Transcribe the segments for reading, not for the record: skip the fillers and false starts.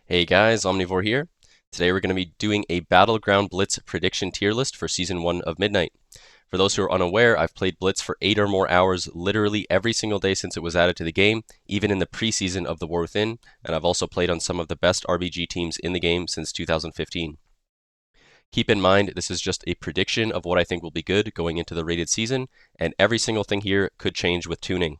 Hey guys, Omnivore here. Today we're going to be doing a Battleground Blitz prediction tier list for Season 1 of Midnight. For those who are unaware, I've played Blitz for 8 or more hours literally every single day since it was added to the game, even in the preseason of the War Within, and I've also played on some of the best RBG teams in the game since 2015. Keep in mind, this is just a prediction of what I think will be good going into the rated season, and every single thing here could change with tuning.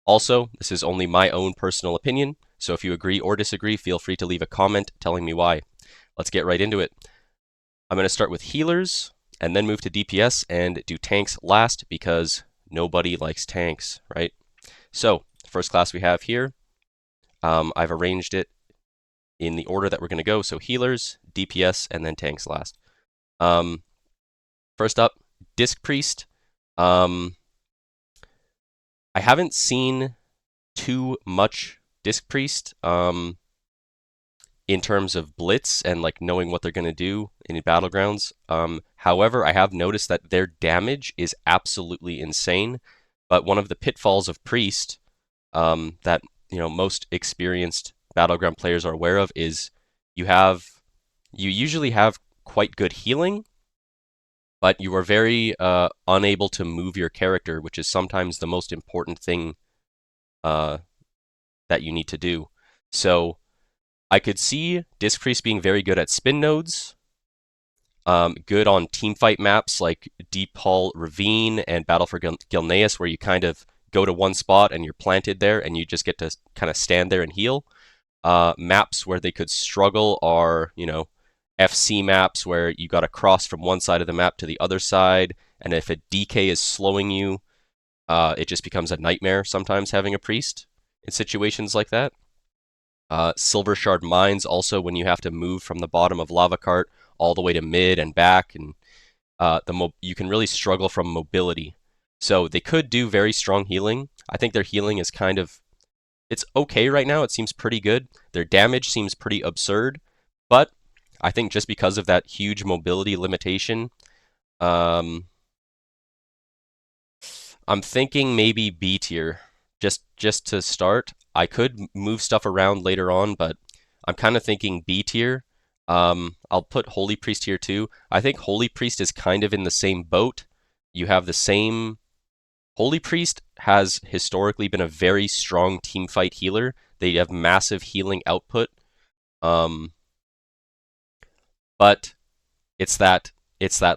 Also, this is only my own personal opinion, so if you agree or disagree, feel free to leave a comment telling me why. Let's get right into it. I'm going to start with healers, and then move to DPS, and do tanks last, because nobody likes tanks, right? So, first class we have here, I've arranged it in the order that we're going to go, so healers, DPS, and then tanks last. First up, Disc Priest. I haven't seen too much Disc Priest in terms of Blitz and like knowing what they're going to do in Battlegrounds. However, I have noticed that their damage is absolutely insane. But one of the pitfalls of Priest that most experienced Battleground players are aware of is you usually have quite good healing, but you are very unable to move your character, which is sometimes the most important thing that you need to do. So I could see Disc Priest being very good at spin nodes, good on teamfight maps like Deep Hall Ravine and Battle for Gilneas, where you kind of go to one spot and you're planted there and you just get to kind of stand there and heal. Maps where they could struggle are, FC maps where you got to cross from one side of the map to the other side, and if a DK is slowing you, it just becomes a nightmare sometimes having a priest in situations like that. Silver Shard Mines also when you have to move from the bottom of Lava Cart all the way to mid and back, and you can really struggle from mobility. So they could do very strong healing. I think their healing is it's okay right now. It seems pretty good. Their damage seems pretty absurd, but I think just because of that huge mobility limitation, I'm thinking maybe B tier just to start. I could move stuff around later on, but I'm kind of thinking B tier. I'll put Holy Priest here too. I think Holy Priest is kind of in the same boat. You have the same. Holy Priest has historically been a very strong teamfight healer. They have massive healing output. But it's that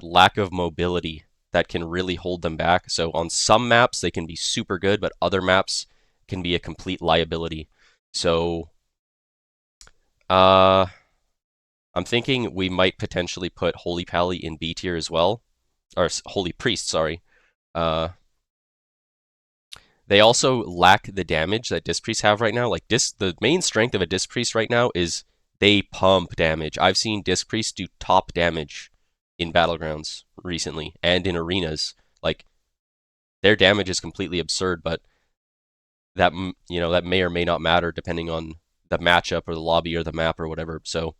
lack of mobility that can really hold them back. So on some maps they can be super good, but other maps can be a complete liability. So I'm thinking we might potentially put Holy Pally in B tier as well, or Holy Priest, sorry. They also lack the damage that Disc Priests have right now. Like the main strength of a Disc Priest right now is they pump damage. I've seen Disc Priests do top damage in Battlegrounds recently and in arenas. Like their damage is completely absurd, but that that may or may not matter depending on the matchup or the lobby or the map or whatever. So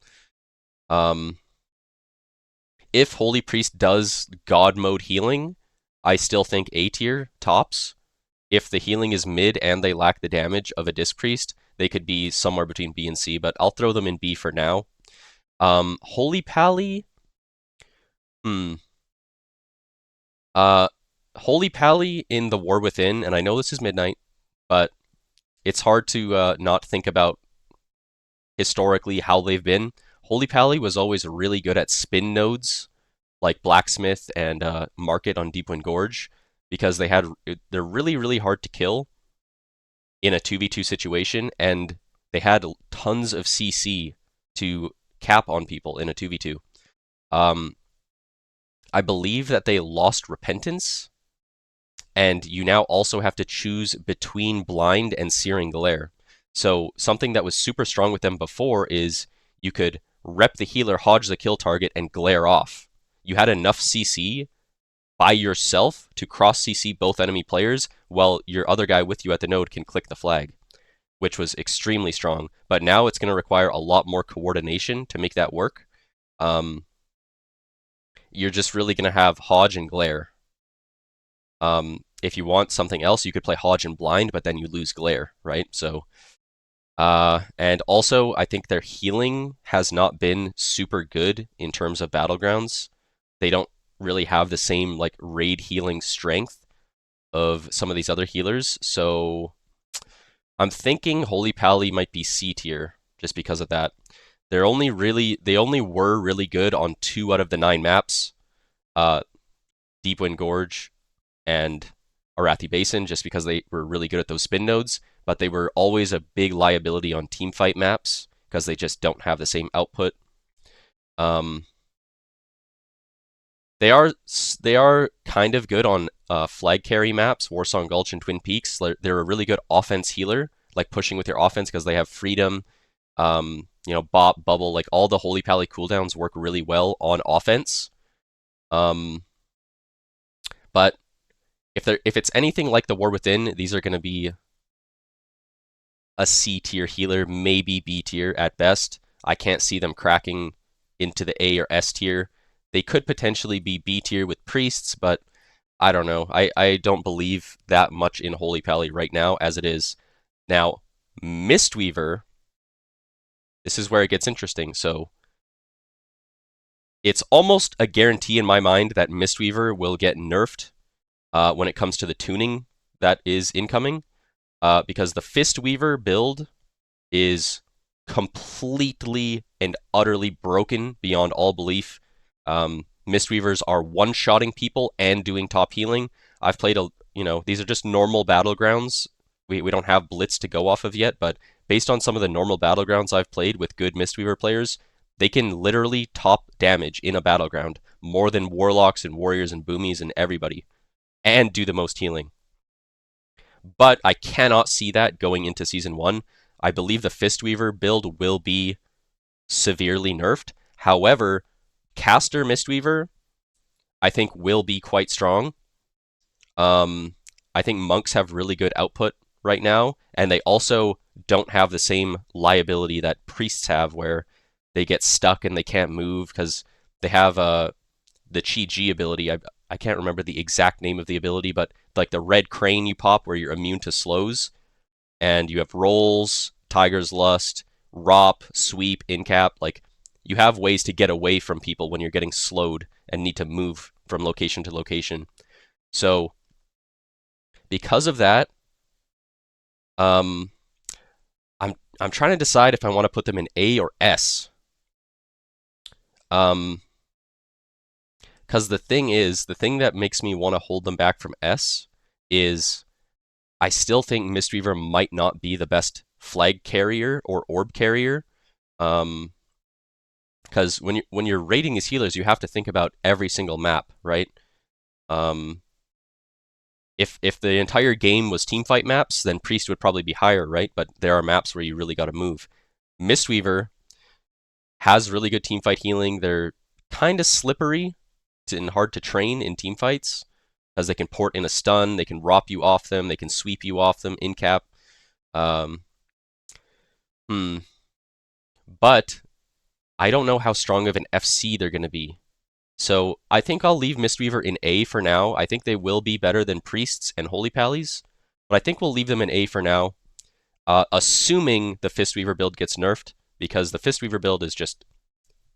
if Holy Priest does God mode healing, I still think A tier tops. If the healing is mid and they lack the damage of a Disc Priest, they could be somewhere between B and C, but I'll throw them in B for now. Holy Pally. Holy Pally in the War Within, and I know this is Midnight, but it's hard to not think about historically how they've been. Holy Pally was always really good at spin nodes, like Blacksmith and Market on Deepwind Gorge, because they're really, really hard to kill in a 2v2 situation, and they had tons of CC to cap on people in a 2v2. I believe that they lost Repentance, and you now also have to choose between Blind and Searing Glare. So something that was super strong with them before is you could rep the healer, hodge the kill target, and glare off. You had enough CC by yourself to cross CC both enemy players, while your other guy with you at the node can click the flag, which was extremely strong. But now it's going to require a lot more coordination to make that work. You're just really going to have Hodge and Glare. If you want something else, you could play Hodge and Blind, but then you lose Glare, right? So And also, I think their healing has not been super good in terms of battlegrounds. They don't really have the same like raid healing strength of some of these other healers. So I'm thinking Holy Pally might be C tier just because of that. They only were really good on 2 out of the 9 maps, uh, Deepwind Gorge and Arathi Basin, just because they were really good at those spin nodes. But they were always a big liability on teamfight maps because they just don't have the same output. Um, they are kind of good on flag carry maps, Warsong Gulch and Twin Peaks. They're a really good offense healer, like pushing with your offense because they have freedom. Bop, bubble, like all the Holy Pally cooldowns work really well on offense. But if it's anything like the War Within, these are going to be a C tier healer, maybe B tier at best. I can't see them cracking into the A or S tier. They could potentially be B tier with priests, but I don't know. I don't believe that much in Holy Pally right now as it is. Now, Mistweaver, this is where it gets interesting. So it's almost a guarantee in my mind that Mistweaver will get nerfed when it comes to the tuning that is incoming, because the Fistweaver build is completely and utterly broken beyond all belief. Mistweavers are one-shotting people and doing top healing. I've played these are just normal battlegrounds. We don't have Blitz to go off of yet, but based on some of the normal battlegrounds I've played with good Mistweaver players, they can literally top damage in a battleground more than Warlocks and Warriors and Boomies and everybody, and do the most healing. But I cannot see that going into Season 1. I believe the Fistweaver build will be severely nerfed. However, Caster Mistweaver, I think, will be quite strong. I think monks have really good output right now, and they also don't have the same liability that priests have, where they get stuck and they can't move because they have the Chi G ability. I can't remember the exact name of the ability, but like the red crane you pop where you're immune to slows, and you have rolls, Tiger's Lust, ROP, sweep, incap. Like, you have ways to get away from people when you're getting slowed and need to move from location to location. So because of that, um, I'm trying to decide if I want to put them in A or S. Because the thing that makes me want to hold them back from S is I still think Mistweaver might not be the best flag carrier or orb carrier. Because when you're rating these healers, you have to think about every single map, right? If the entire game was teamfight maps, then Priest would probably be higher, right? But there are maps where you really got to move. Mistweaver has really good teamfight healing. They're kind of slippery and hard to train in teamfights, as they can port in a stun, they can ROP you off them, they can sweep you off them in cap. Um, But I don't know how strong of an FC they're going to be. So I think I'll leave Mistweaver in A for now. I think they will be better than Priests and Holy Pallies, but I think we'll leave them in A for now, assuming the Fistweaver build gets nerfed, because the Fistweaver build is just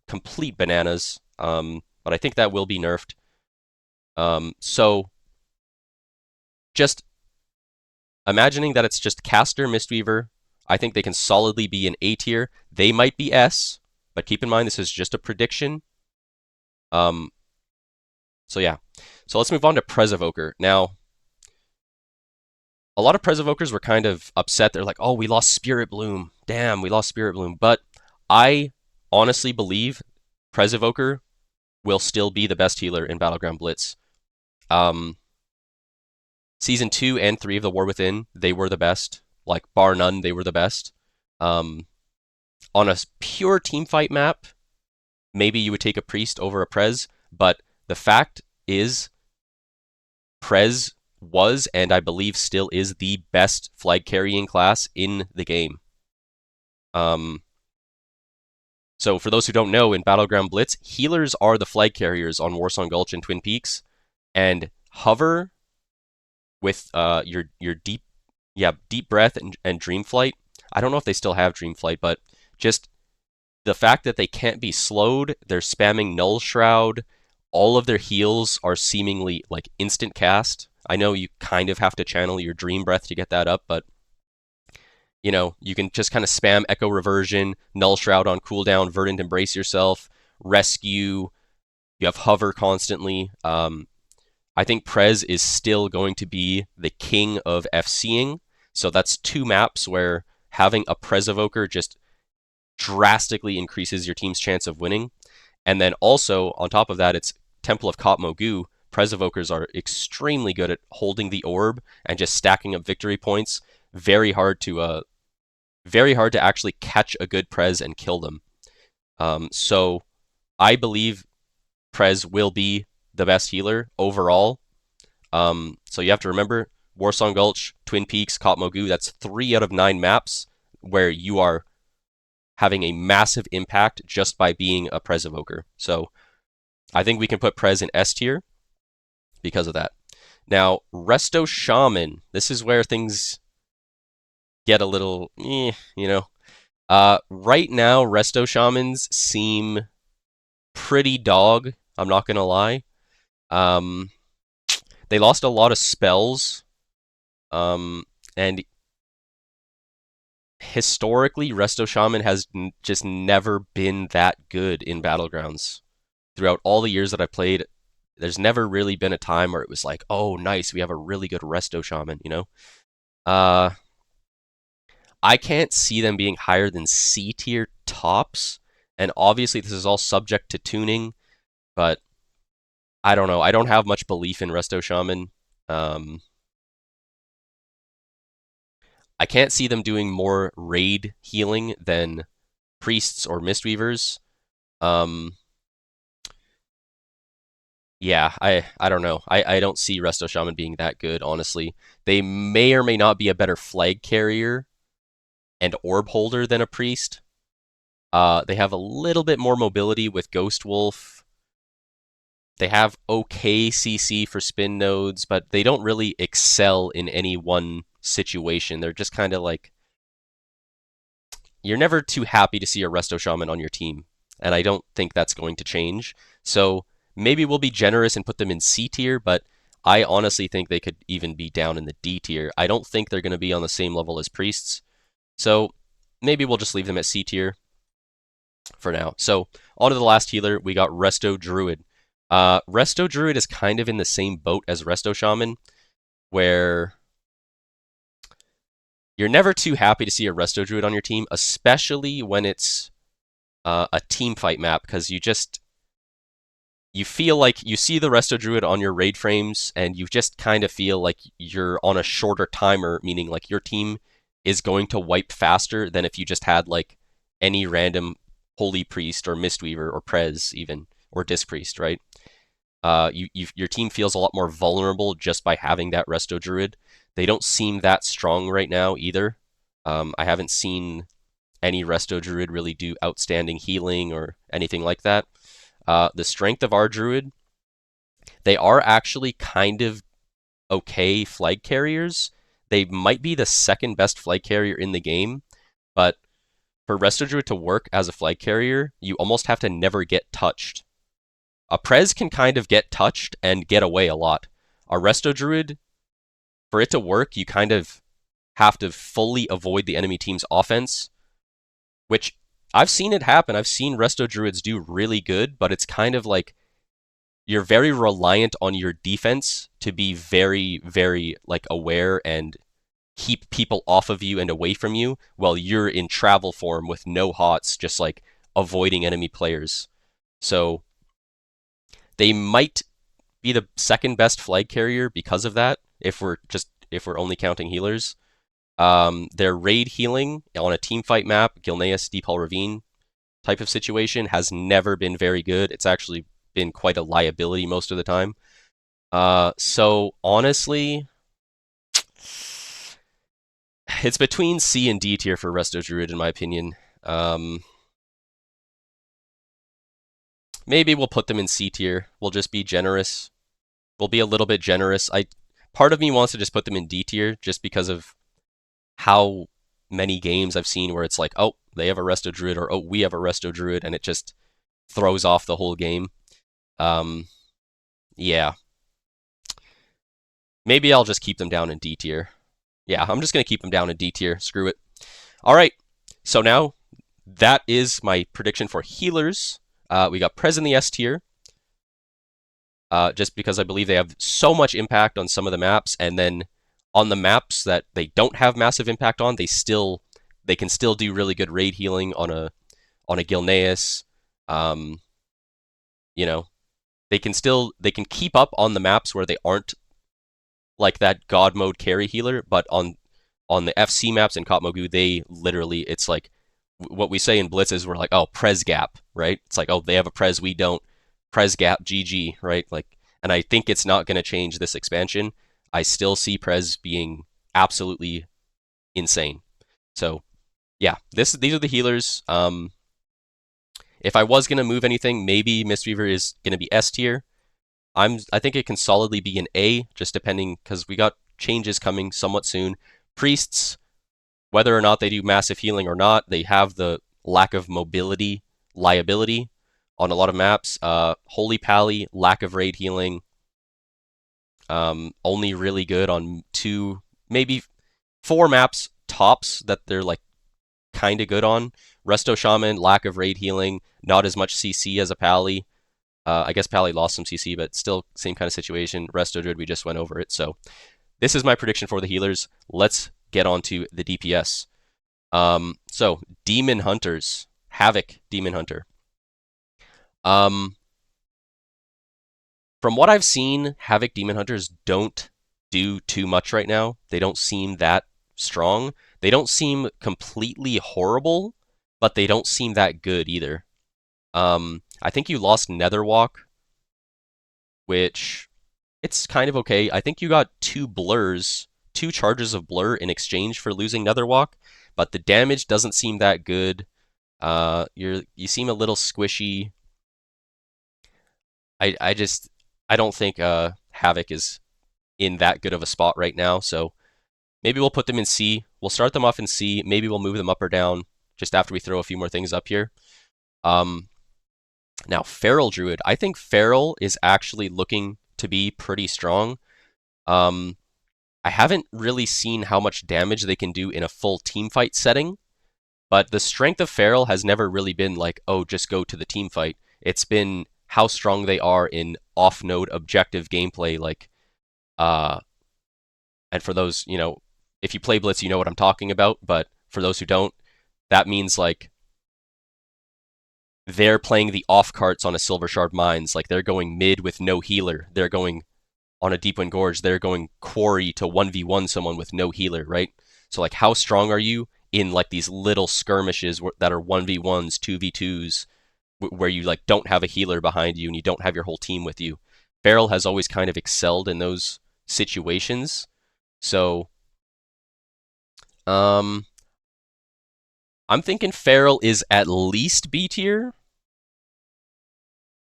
complete bananas. But I think that will be nerfed. So just imagining that it's just Caster, Mistweaver, I think they can solidly be in A tier. They might be S, but keep in mind this is just a prediction. So yeah. So let's move on to Presevoker. Now, a lot of Presevokers were kind of upset. They're like, oh, we lost Spirit Bloom. Damn, we lost Spirit Bloom. But I honestly believe Presevoker will still be the best healer in Battleground Blitz. Season 2 and 3 of the War Within, they were the best. Like, bar none, they were the best. On a pure teamfight map, maybe you would take a Priest over a Prez, but the fact is, Prez was, and I believe still is, the best flag carrying class in the game. So for those who don't know, in Battleground Blitz, healers are the flag carriers on Warsong Gulch and Twin Peaks, and hover with your deep breath and dream flight I don't know if they still have Dreamflight, but just the fact that they can't be slowed, they're spamming Null Shroud, all of their heals are seemingly like instant cast. I know you kind of have to channel your Dream Breath to get that up, but you can just kind of spam Echo Reversion, Null Shroud on cooldown, Verdant Embrace Yourself, Rescue, you have Hover constantly. I think Prez is still going to be the king of FCing, so that's two maps where having a Prez Evoker just drastically increases your team's chance of winning. And then also, on top of that, it's Temple of Kot Mogu. Prez Evokers are extremely good at holding the orb and just stacking up victory points. Very hard to actually catch a good Prez and kill them. So I believe Prez will be the best healer overall. So you have to remember Warsong Gulch, Twin Peaks, Kot Mogu. That's 3 out of 9 maps where you are having a massive impact just by being a Prez Evoker. So I think we can put Prez in S tier because of that. Now, Resto Shaman. This is where things get a little, right now, Resto Shamans seem pretty dog. I'm not going to lie. They lost a lot of spells. And historically, Resto Shaman has just never been that good in Battlegrounds. Throughout all the years that I played, there's never really been a time where it was like, oh, nice, we have a really good Resto Shaman, I can't see them being higher than C tier tops. And obviously, this is all subject to tuning, but I don't know. I don't have much belief in Resto Shaman. I can't see them doing more raid healing than priests or mistweavers. Yeah, I don't know. I don't see Resto Shaman being that good, honestly. They may or may not be a better flag carrier and orb holder than a priest. They have a little bit more mobility with Ghost Wolf. They have okay CC for spin nodes, but they don't really excel in any one situation. They're just kind of like, you're never too happy to see a Resto Shaman on your team, and I don't think that's going to change. So maybe we'll be generous and put them in C tier, but I honestly think they could even be down in the D tier. I don't think they're going to be on the same level as priests. So maybe we'll just leave them at C tier for now. So on to the last healer, we got Resto Druid. Resto Druid is kind of in the same boat as Resto Shaman, where you're never too happy to see a Resto Druid on your team, especially when it's a team fight map, because you feel like you see the Resto Druid on your raid frames, and you just kind of feel like you're on a shorter timer, meaning like your team is going to wipe faster than if you just had like any random Holy Priest or Mistweaver or Prez even, or Disc Priest, right? Your team feels a lot more vulnerable just by having that Resto Druid. They don't seem that strong right now either. I haven't seen any Resto Druid really do outstanding healing or anything like that. The strength of our Druid, they are actually kind of okay flag carriers. They might be the second best flag carrier in the game, but for Resto Druid to work as a flag carrier, you almost have to never get touched. A Prez can kind of get touched and get away a lot. A Resto Druid, for it to work, you kind of have to fully avoid the enemy team's offense, which I've seen it happen. I've seen Resto Druids do really good, but it's kind of like you're very reliant on your defense to be very, very like aware and keep people off of you and away from you while you're in travel form with no hots, just like avoiding enemy players. So they might be the second best flag carrier because of that, if we're only counting healers. Their raid healing on a team fight map, Gilneas, Deep Hall Ravine type of situation, has never been very good. It's actually been quite a liability most of the time. So honestly, it's between C and D tier for Resto Druid in my opinion. Maybe we'll put them in C tier. We'll just be generous. We'll be a little bit generous. Part of me wants to just put them in D tier just because of how many games I've seen where it's like, oh, they have a Resto Druid, or oh, we have a Resto Druid, and it just throws off the whole game. Um, yeah, maybe I'll just keep them down in D tier. Yeah, I'm just gonna keep them down in D tier. Screw it. All right. So now that is my prediction for healers. We got Prez in the S tier. Just because I believe they have so much impact on some of the maps, and then on the maps that they don't have massive impact on, they can still do really good raid healing on a Gilneas. Um, you know, they can keep up on the maps where they aren't like that God mode carry healer, but on the FC maps in Katmogu, they literally, it's like what we say in Blitz is we're like, oh, Prez gap, right? It's like, oh, they have a Prez, we don't. Prez gap, GG, right? Like, and I think it's not going to change this expansion. I still see Prez being absolutely insane. So, yeah, these are the healers. If I was going to move anything, maybe Mistweaver is going to be S tier. I think it can solidly be an A, just depending, because we got changes coming somewhat soon. Priests, whether or not they do massive healing or not, they have the lack of mobility liability on a lot of maps. Holy Pally, lack of raid healing. Only really good on 2, maybe 4 maps tops that they're like kind of good on. Resto Shaman, lack of raid healing, not as much CC as a Pally. I guess Pally lost some CC, but still same kind of situation. Resto Druid, we just went over it. So this is my prediction for the healers. Let's get on to the DPS. So Demon Hunters, Havoc Demon Hunter. From what I've seen, Havoc Demon Hunters don't do too much right now. They don't seem that strong. They don't seem completely horrible, but they don't seem that good either. I think you lost Netherwalk, which it's kind of okay. I think you got 2 blurs, 2 charges of blur in exchange for losing Netherwalk, but the damage doesn't seem that good. You seem a little squishy. I don't think Havoc is in that good of a spot right now, so maybe we'll put them in C. We'll start them off in C. Maybe we'll move them up or down just after we throw a few more things up here. Now, Feral Druid. I think Feral is actually looking to be pretty strong. I haven't really seen how much damage they can do in a full teamfight setting, but the strength of Feral has never really been like, oh, just go to the teamfight. It's been how strong they are in off-node objective gameplay, like, and for those, if you play Blitz, you know what I'm talking about, but for those who don't, that means like they're playing the off carts on a Silver Shard Mines, like they're going mid with no healer. They're going on a Deepwind Gorge, they're going quarry to 1v1 someone with no healer, right? So like how strong are you in like these little skirmishes that are 1v1s, 2v2s, where you like don't have a healer behind you and you don't have your whole team with you. Feral has always kind of excelled in those situations. So I'm thinking Feral is at least B tier.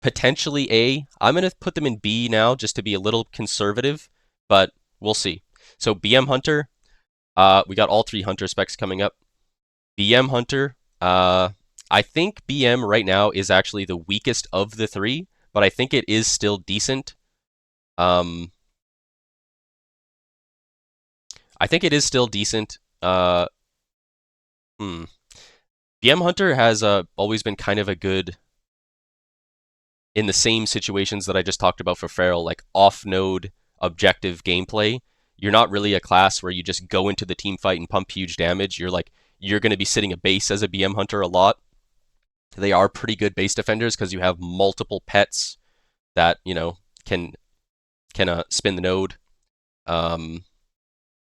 Potentially A. I'm going to put them in B now just to be a little conservative, but we'll see. So BM Hunter, we got all 3 Hunter specs coming up. BM Hunter, I think BM right now is actually the weakest of the 3, but I think it is still decent. I think it is still decent. BM Hunter has always been kind of a good, in the same situations that I just talked about for Feral, like off-node objective gameplay. You're not really a class where you just go into the team fight and pump huge damage. You're going to be sitting a base as a BM Hunter a lot. They are pretty good base defenders because you have multiple pets that, can spin the node.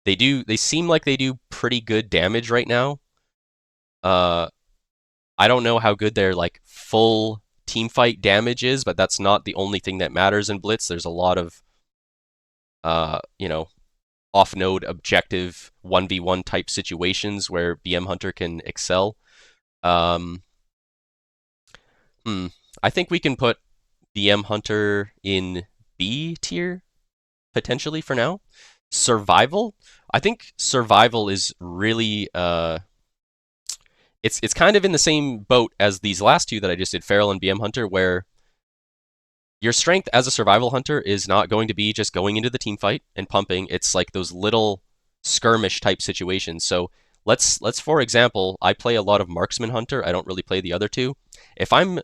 They seem like they do pretty good damage right now. I don't know how good their like full team fight damage is, but that's not the only thing that matters in Blitz. There's a lot of off-node objective 1v1 type situations where BM Hunter can excel. I think we can put BM Hunter in B tier, potentially for now. Survival, I think survival is really it's kind of in the same boat as these last two that I just did, Feral and BM Hunter, where your strength as a survival hunter is not going to be just going into the team fight and pumping. It's like those little skirmish type situations. So let's for example, I play a lot of marksman hunter. I don't really play the other two. If I'm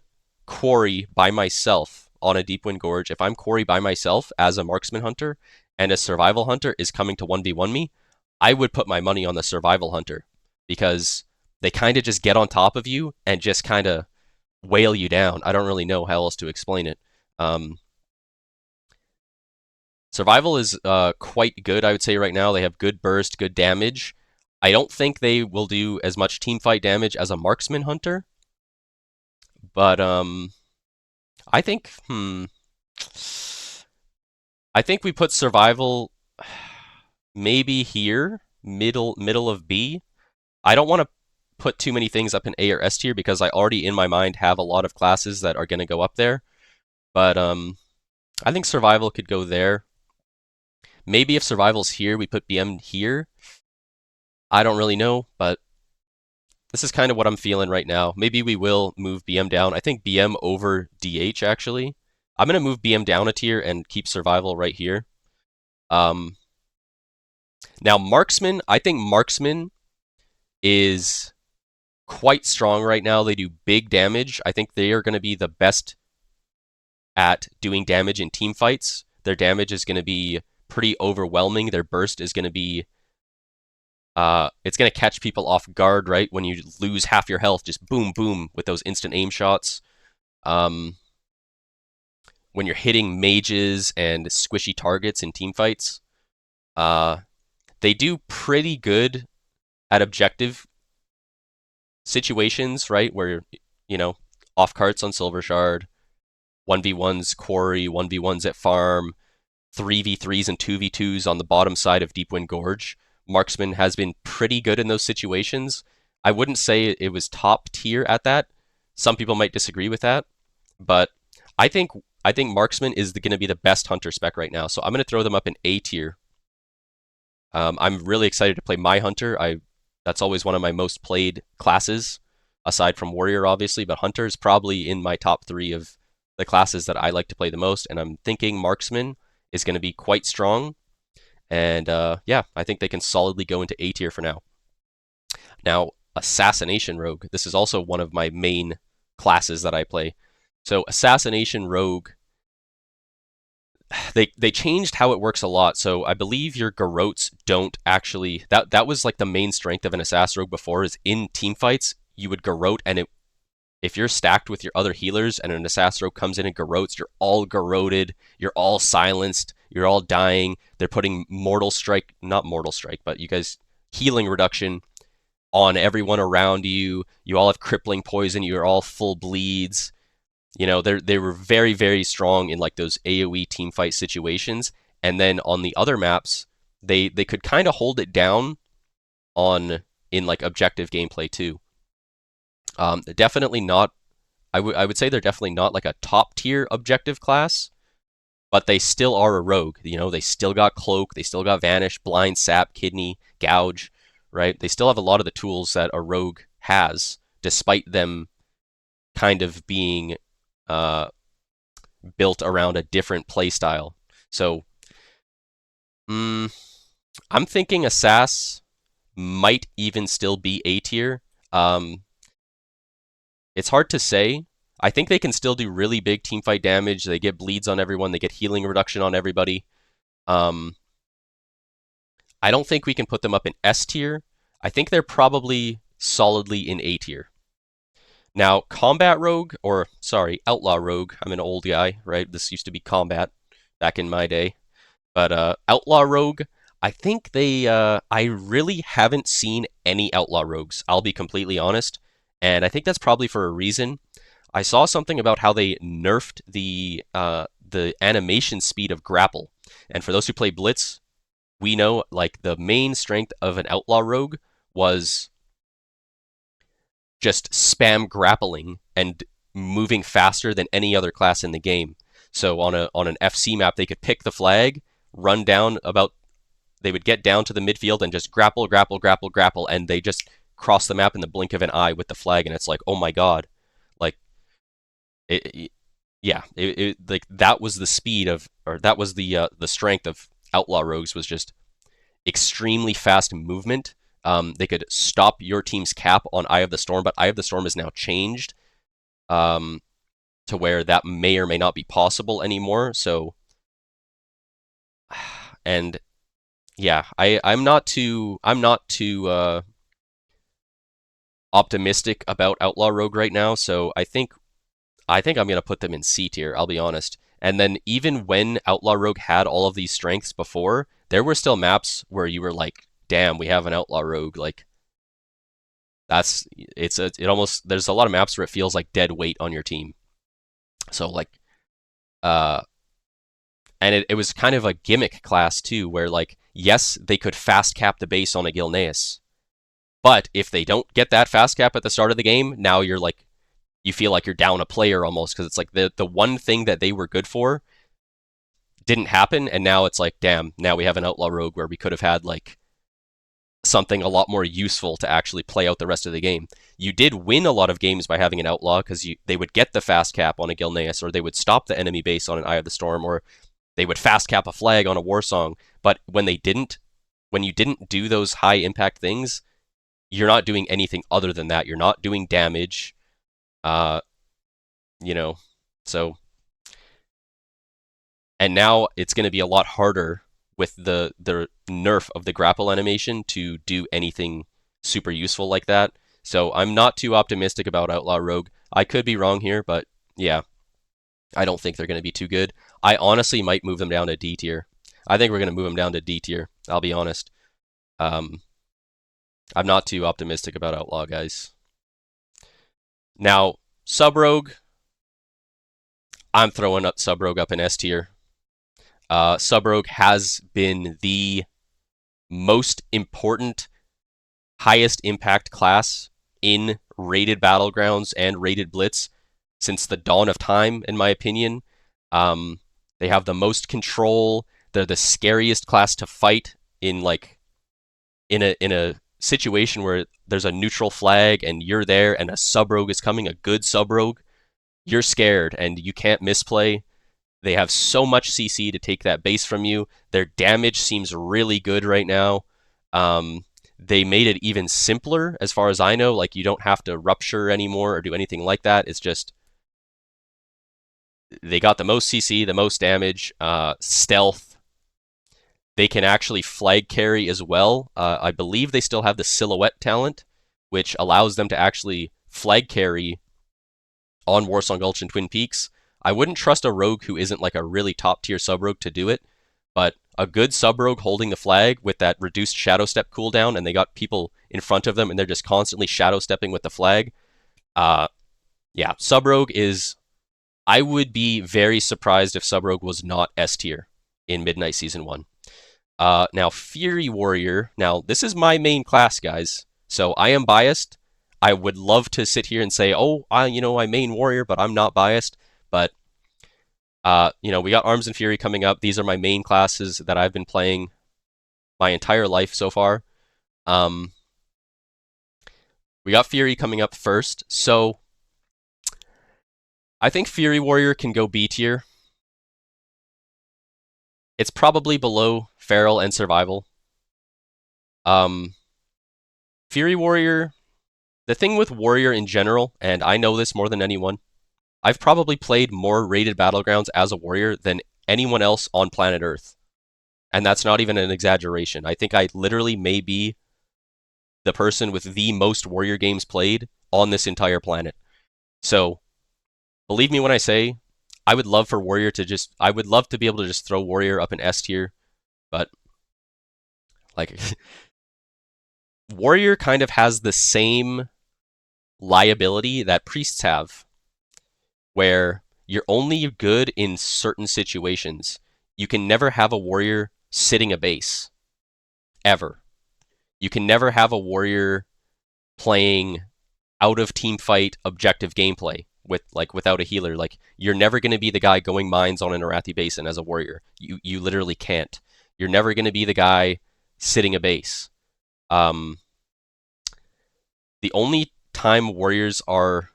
quarry by myself on a deep wind gorge, if I'm quarry by myself as a marksman hunter and a survival hunter is coming to 1v1 me, I would put my money on the survival hunter because they kind of just get on top of you and just kind of whale you down. I don't really know how else to explain it. Um, Survival is quite good, I would say, right now. They have good burst, good damage. I don't think they will do as much teamfight damage as a marksman hunter, but I think I think we put survival maybe here, middle of B. I don't want to put too many things up in A or S tier because I already in my mind have a lot of classes that are going to go up there. But I think survival could go there. Maybe if survival's here, we put BM here. I don't really know, but this is kind of what I'm feeling right now. Maybe we will move BM down. I think BM over DH, actually. I'm going to move BM down a tier and keep survival right here. Now, marksman, I think marksman is quite strong right now. They do big damage. I think they are going to be the best at doing damage in team fights. Their damage is going to be pretty overwhelming. Their burst is going to be it's going to catch people off guard, right? When you lose half your health, just boom, boom with those instant aim shots. When you're hitting mages and squishy targets in team fights, they do pretty good at objective situations, right? Where, you know, off carts on Silver Shard, 1v1s quarry, 1v1s at farm, 3v3s and 2v2s on the bottom side of Deepwind Gorge. Marksman has been pretty good in those situations. I wouldn't say it was top tier at that. Some people might disagree with that, but I think Marksman is going to be the best hunter spec right now. So I'm going to throw them up in A tier. I'm really excited to play my hunter. That's always one of my most played classes, aside from warrior, obviously. But hunter is probably in my top 3 of the classes that I like to play the most. And I'm thinking marksman is going to be quite strong. And yeah, I think they can solidly go into A tier for now. Now, Assassination Rogue. This is also one of my main classes that I play. So Assassination Rogue, they changed how it works a lot. So I believe your Garrotes don't actually... That was like the main strength of an Assassin Rogue before, is in team fights, you would Garrote, and if you're stacked with your other healers and an Assassin Rogue comes in and Garrotes, you're all Garroted, you're all silenced, you're all dying. They're putting Mortal Strike, not Mortal Strike, but you guys, healing reduction on everyone around you. You all have crippling poison, you're all full bleeds. You know, they were very, very strong in like those AoE teamfight situations. And then on the other maps, they could kind of hold it down in like objective gameplay too. Definitely not. I would say they're definitely not like a top tier objective class, but they still are a rogue. You know, they still got cloak, they still got vanish, blind, sap, kidney, gouge, right? They still have a lot of the tools that a rogue has, despite them kind of being built around a different playstyle. So, I'm thinking Assass might even still be A tier. It's hard to say. I think they can still do really big teamfight damage. They get bleeds on everyone. They get healing reduction on everybody. I don't think we can put them up in S tier. I think they're probably solidly in A tier. Now, Combat Rogue, or sorry, Outlaw Rogue. I'm an old guy, right? This used to be Combat back in my day. But Outlaw Rogue, I think I really haven't seen any Outlaw Rogues. I'll be completely honest. And I think that's probably for a reason. I saw something about how they nerfed the animation speed of grapple. And for those who play Blitz, we know like the main strength of an Outlaw Rogue was just spam grappling and moving faster than any other class in the game. So on an FC map, they could pick the flag, run down about they would get down to the midfield and just grapple, grapple, grapple, grapple, and they just cross the map in the blink of an eye with the flag, and it's like, oh my god, like yeah, like that was the speed of, or that was the strength of Outlaw Rogues, was just extremely fast movement. They could stop your team's cap on Eye of the Storm, but Eye of the Storm is now changed to where that may or may not be possible anymore. So, and yeah, I'm not too optimistic about Outlaw Rogue right now. So I think I'm gonna put them in C tier. I'll be honest. And then even when Outlaw Rogue had all of these strengths before, there were still maps where you were like, damn, we have an Outlaw Rogue. Like it almost, there's a lot of maps where it feels like dead weight on your team. So like and it was kind of a gimmick class too, where like, yes, they could fast cap the base on a Gilneas, but if they don't get that fast cap at the start of the game, now you're like, you feel like you're down a player almost, because it's like the one thing that they were good for didn't happen, and now it's like, damn, now we have an Outlaw Rogue where we could have had like something a lot more useful to actually play out the rest of the game. You did win a lot of games by having an Outlaw, because they would get the fast cap on a Gilneas, or they would stop the enemy base on an Eye of the Storm, or they would fast cap a flag on a Warsong. But when you didn't do those high impact things, you're not doing anything other than that. You're not doing damage. You know, so, and now it's going to be a lot harder with the nerf of the grapple animation to do anything super useful like that. So I'm not too optimistic about Outlaw Rogue. I could be wrong here, but yeah, I don't think they're going to be too good. I honestly might move them down to D tier. I think we're going to move them down to D tier. I'll be honest. I'm not too optimistic about Outlaw, guys. Now, Sub-Rogue, I'm throwing up Sub-Rogue up in S tier. Sub-Rogue has been the most important, highest impact class in rated Battlegrounds and rated Blitz since the dawn of time, in my opinion. They have the most control. They're the scariest class to fight in, like, in a situation where there's a neutral flag and you're there and a Sub-Rogue is coming, a good Sub-Rogue. You're scared and you can't misplay. They have so much CC to take that base from you. Their damage seems really good right now. They made it even simpler, as far as I know. Like, you don't have to rupture anymore or do anything like that. It's just, they got the most CC, the most damage, stealth. They can actually flag carry as well. I believe they still have the silhouette talent, which allows them to actually flag carry on Warsong Gulch and Twin Peaks. I wouldn't trust a rogue who isn't like a really top tier sub-rogue to do it, but a good sub-rogue holding the flag with that reduced shadow step cooldown, and they got people in front of them and they're just constantly shadow stepping with the flag. Yeah, sub-rogue is, I would be very surprised if sub-rogue was not S tier in Midnight Season 1. Now, Fury Warrior, now this is my main class, guys, so I am biased. I would love to sit here and say, oh, I main Warrior, but I'm not biased. But, we got Arms and Fury coming up. These are my main classes that I've been playing my entire life so far. We got Fury coming up first, so I think Fury Warrior can go B tier. It's probably below Feral and Survival. Fury Warrior, the thing with Warrior in general, and I know this more than anyone, I've probably played more rated Battlegrounds as a Warrior than anyone else on planet Earth. And that's not even an exaggeration. I think I literally may be the person with the most Warrior games played on this entire planet. So, believe me when I say, I would love for Warrior to I would love to be able to just throw Warrior up in S tier, but, like, Warrior kind of has the same liability that Priests have, where you're only good in certain situations. You can never have a Warrior sitting a base. Ever. You can never have a Warrior playing out of team fight objective gameplay without a healer. Like, you're never going to be the guy going mines on an Arathi Basin as a Warrior. You literally can't. You're never going to be the guy sitting a base. Um, the only time warriors are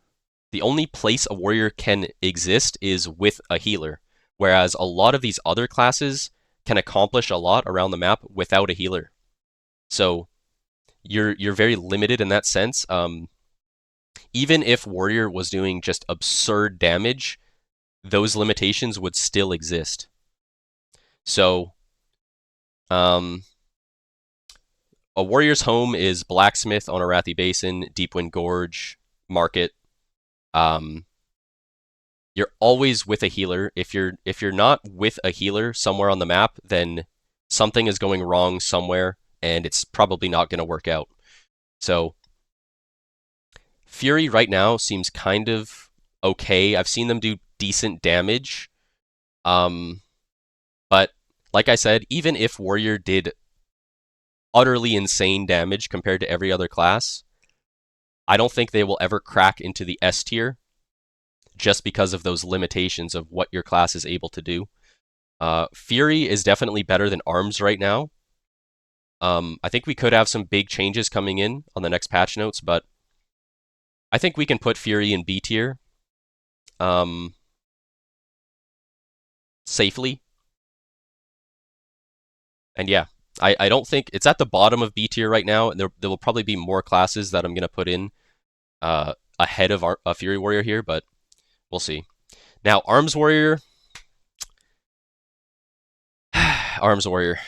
the only place a warrior can exist is with a healer, whereas a lot of these other classes can accomplish a lot around the map without a healer. So you're very limited in that sense. Even if warrior was doing just absurd damage, those limitations would still exist. So a warrior's home is Blacksmith on Arathi Basin, Deepwind Gorge, Market. Um, you're always with a healer. If you're not with a healer somewhere on the map, then something is going wrong somewhere, and it's probably not going to work out. So Fury right now seems kind of okay. I've seen them do decent damage. But like I said, even if Warrior did utterly insane damage compared to every other class, I don't think they will ever crack into the S tier just because of those limitations of what your class is able to do. Fury is definitely better than Arms right now. I think we could have some big changes coming in on the next patch notes, but I think we can put Fury in B tier safely. And yeah, I don't think it's at the bottom of B tier right now, and there will probably be more classes that I'm going to put in ahead of a Fury Warrior here, but we'll see. Now, Arms Warrior. Arms Warrior.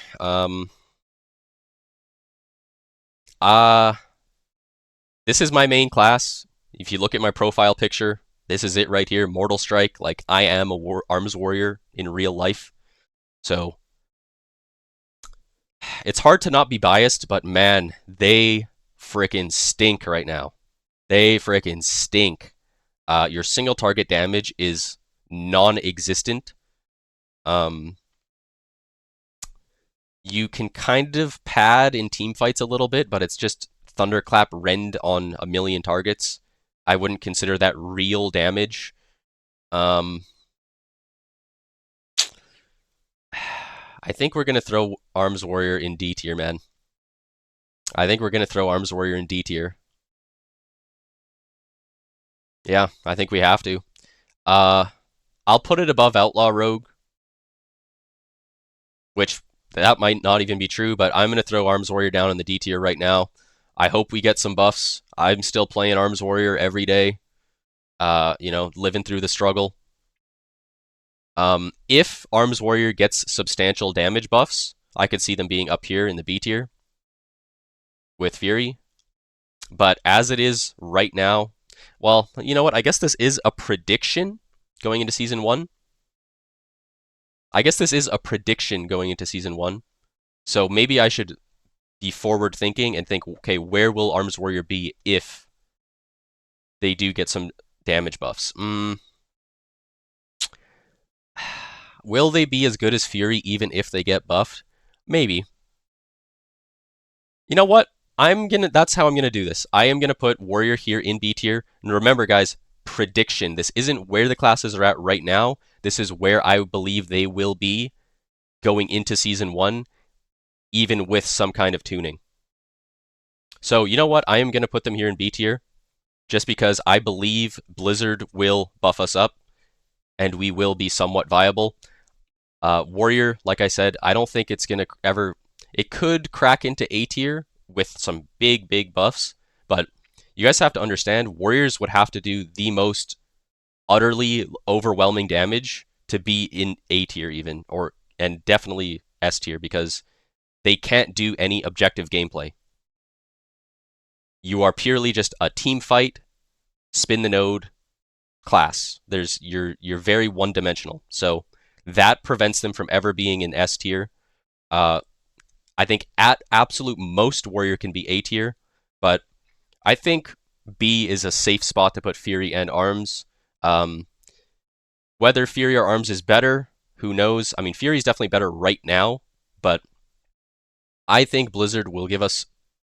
This is my main class. If you look at my profile picture, this is it right here, Mortal Strike. Like, I am a Arms Warrior in real life. So, it's hard to not be biased, but man, they frickin' stink right now. They frickin' stink. Your single target damage is non-existent. You can kind of pad in team fights a little bit, but it's just Thunderclap rend on a million targets. I wouldn't consider that real damage. I think we're going to throw Arms Warrior in D tier, man. I think we're going to throw Arms Warrior in D tier. Yeah, I think we have to. I'll put it above Outlaw Rogue, which that might not even be true, but I'm going to throw Arms Warrior down in the D tier right now. I hope we get some buffs. I'm still playing Arms Warrior every day, living through the struggle. If Arms Warrior gets substantial damage buffs, I could see them being up here in the B tier with Fury. But as it is right now, well, you know what? I guess this is a prediction going into Season 1. So maybe I should be forward thinking and think, okay, where will Arms Warrior be if they do get some damage buffs? Will they be as good as Fury even if they get buffed? Maybe. You know what? That's how I'm gonna do this. I am gonna put Warrior here in B tier. And remember, guys, prediction. This isn't where the classes are at right now. This is where I believe they will be going into Season 1, even with some kind of tuning. So, you know what? I am going to put them here in B tier, just because I believe Blizzard will buff us up, and we will be somewhat viable. Warrior, like I said, I don't think it's going to ever... It could crack into A tier with some big, big buffs, but you guys have to understand, Warriors would have to do the most utterly overwhelming damage to be in A tier even, and definitely S tier, because they can't do any objective gameplay. You are purely just a team fight, spin the node class. You're very one-dimensional. So that prevents them from ever being in S tier. I think at absolute most, Warrior can be A tier, but I think B is a safe spot to put Fury and Arms. Whether Fury or Arms is better, who knows? I mean, Fury is definitely better right now, but I think Blizzard will give us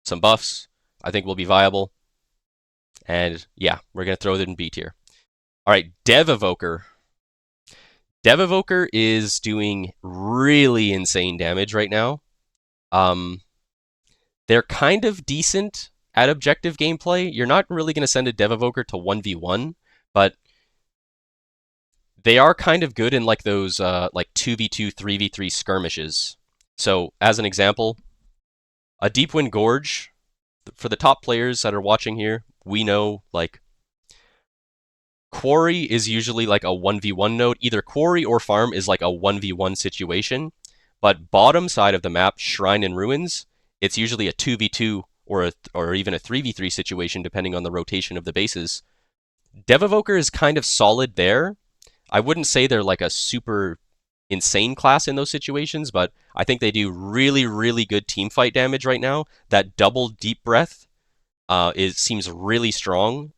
some buffs. I think we'll be viable. And yeah, we're going to throw it in B tier. All right, Dev Evoker. Dev Evoker is doing really insane damage right now. They're kind of decent at objective gameplay. You're not really going to send a Dev Evoker to 1v1, but they are kind of good in like those like 2v2, 3v3 skirmishes. So, as an example, a Deep Wind Gorge, for the top players that are watching here, we know like Quarry is usually like a 1v1 node. Either Quarry or Farm is like a 1v1 situation. But bottom side of the map, Shrine and Ruins, it's usually a 2v2 or even a 3v3 situation depending on the rotation of the bases. Dev Evoker is kind of solid there. I wouldn't say they're like a super insane class in those situations, but I think they do really, really good team fight damage right now. That double deep breath seems really strong.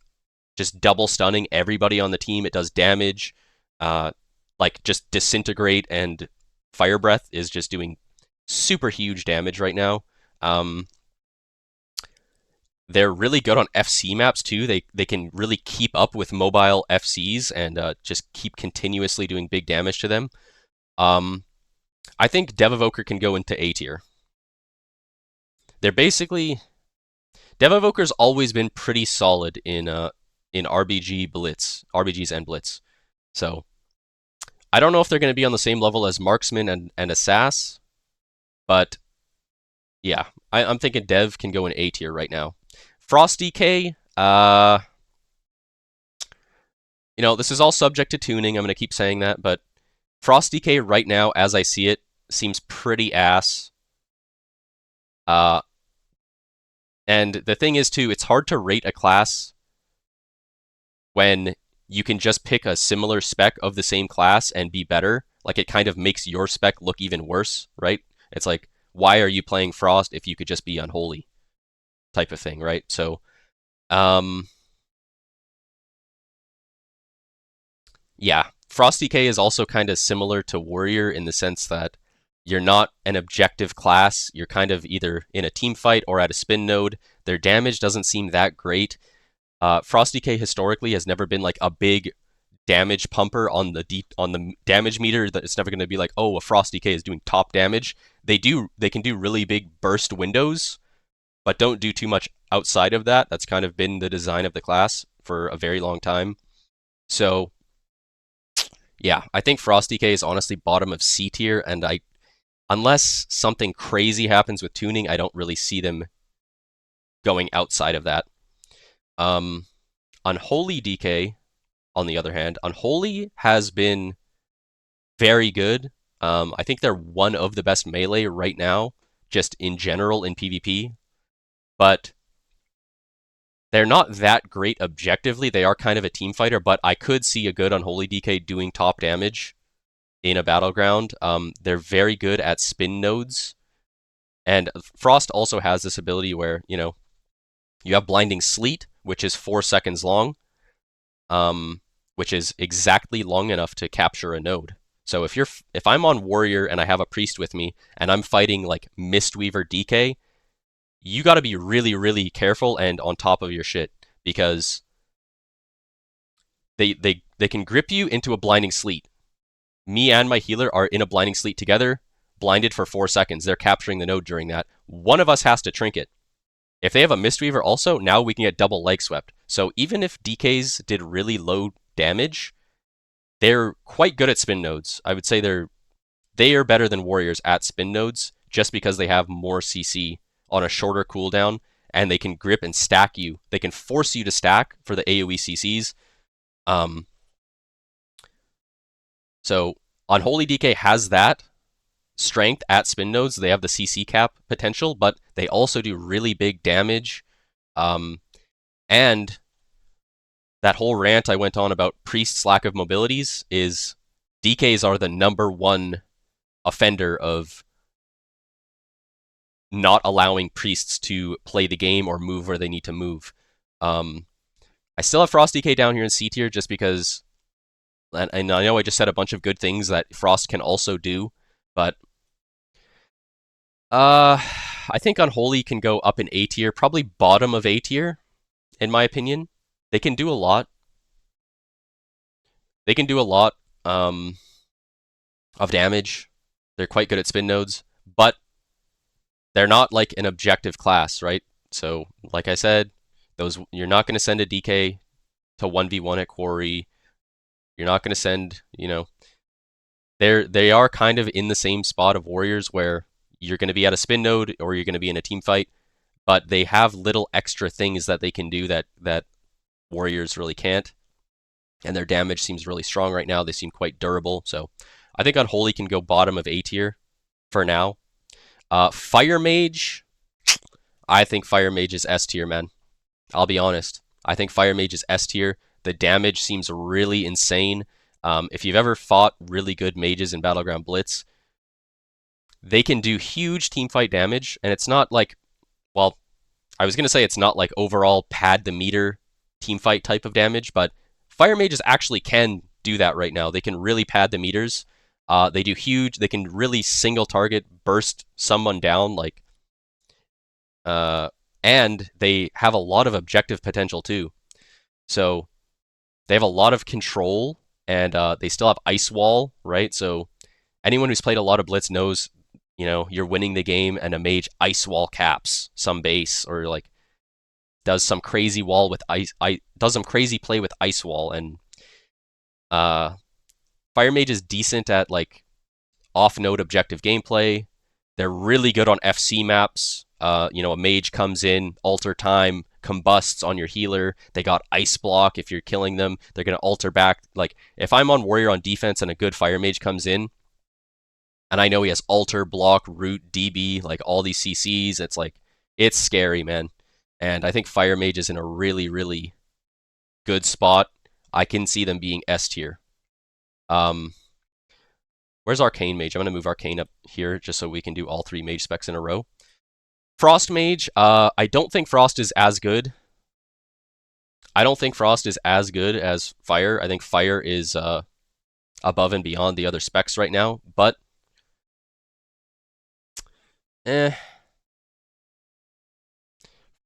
Just double stunning everybody on the team. It does damage. Like just disintegrate and fire breath is just doing super huge damage right now. They're really good on FC maps too. They can really keep up with mobile FCs and just keep continuously doing big damage to them. I think Dev Evoker can go into A tier. They're basically Dev Evoker's always been pretty solid in RBGs and Blitz. So I don't know if they're going to be on the same level as Marksman and Assass, but yeah, I'm thinking Dev can go in A tier right now. Frost DK, this is all subject to tuning. I'm going to keep saying that, but Frost DK right now, as I see it, seems pretty ass. And the thing is, too, it's hard to rate a class when you can just pick a similar spec of the same class and be better. Like, it kind of makes your spec look even worse, right? It's like, why are you playing Frost if you could just be Unholy? Type of thing, right? So, yeah, Frost DK is also kind of similar to Warrior in the sense that you're not an objective class. You're kind of either in a team fight or at a spin node. Their damage doesn't seem that great. Frost DK historically has never been like a big damage pumper on the damage meter. That it's never going to be like, oh, a Frost DK is doing top damage. They can do really big burst windows, but don't do too much outside of that. That's kind of been the design of the class for a very long time. So, yeah, I think Frost DK is honestly bottom of C tier, and unless something crazy happens with tuning, I don't really see them going outside of that. Unholy DK, on the other hand, Unholy has been very good. I think they're one of the best melee right now, just in general in PvP. But they're not that great objectively. They are kind of a team fighter, but I could see a good Unholy DK doing top damage in a battleground. They're very good at spin nodes. And Frost also has this ability where, you have Blinding Sleet, which is 4 seconds long, which is exactly long enough to capture a node. So if I'm on Warrior and I have a Priest with me and I'm fighting like Mistweaver DK, you got to be really, really careful and on top of your shit because they can grip you into a Blinding Sleet. Me and my healer are in a Blinding Sleet together, blinded for 4 seconds. They're capturing the node during that. One of us has to trinket. If they have a Mistweaver also, now we can get double leg swept. So even if DKs did really low damage, they're quite good at spin nodes. I would say they are better than Warriors at spin nodes just because they have more CC on a shorter cooldown and they can grip and stack you. They can force you to stack for the AoE CCs. So Unholy DK has that strength at spin nodes. They have the CC cap potential, but they also do really big damage. And that whole rant I went on about Priest's lack of mobilities is DKs are the number one offender of not allowing Priests to play the game or move where they need to move. I still have Frost DK down here in C tier just because, and I know I just said a bunch of good things that Frost can also do, but I think Unholy can go up in A tier, probably bottom of A tier, in my opinion. They can do a lot. They can do a lot of damage. They're quite good at spin nodes, but they're not like an objective class, right? So, like I said, those you're not going to send a DK to 1v1 at quarry. You're not going to send, they are kind of in the same spot of warriors where you're going to be at a spin node or you're going to be in a team fight, but they have little extra things that they can do that warriors really can't. And their damage seems really strong right now. They seem quite durable. So I think Unholy can go bottom of A tier for now. Fire Mage, I think Fire Mage is S tier, man. I'll be honest. I think Fire Mage is S tier. The damage seems really insane. If you've ever fought really good mages in Battleground Blitz, they can do huge teamfight damage, and it's not like, well, I was going to say it's not like overall pad the meter teamfight type of damage, but Fire Mages actually can do that right now. They can really pad the meters. They do huge, they can really single target, burst someone down, like, and they have a lot of objective potential too. So they have a lot of control, and they still have Ice Wall, right? So anyone who's played a lot of Blitz knows, you're winning the game, and a mage Ice Wall caps some base, or like does some crazy wall with does some crazy play with Ice Wall, and Fire Mage is decent at like off-node objective gameplay. They're really good on FC maps. A mage comes in, alter time, combusts on your healer. They got ice block. If you're killing them, they're gonna alter back. Like if I'm on warrior on defense and a good fire mage comes in, and I know he has alter, block, root, DB, like all these CCs, it's scary, man. And I think fire mage is in a really, really good spot. I can see them being S tier. Where's Arcane Mage? I'm going to move Arcane up here just so we can do all three mage specs in a row. Frost Mage, I don't think Frost is as good. I don't think Frost is as good as Fire. I think Fire is above and beyond the other specs right now, but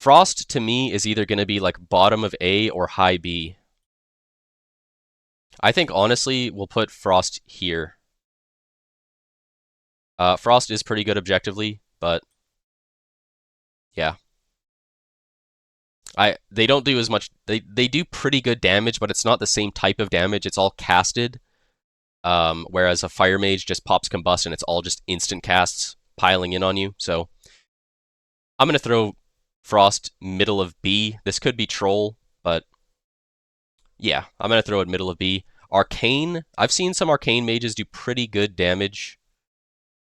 Frost to me is either going to be like bottom of A or high B. I think honestly we'll put Frost here. Frost is pretty good objectively, but yeah. They don't do as much. They do pretty good damage, but it's not the same type of damage. It's all casted. Whereas a fire mage just pops combust and it's all just instant casts piling in on you. So I'm gonna throw Frost middle of B. This could be Troll, but yeah, I'm gonna throw it middle of B. Arcane. I've seen some Arcane mages do pretty good damage.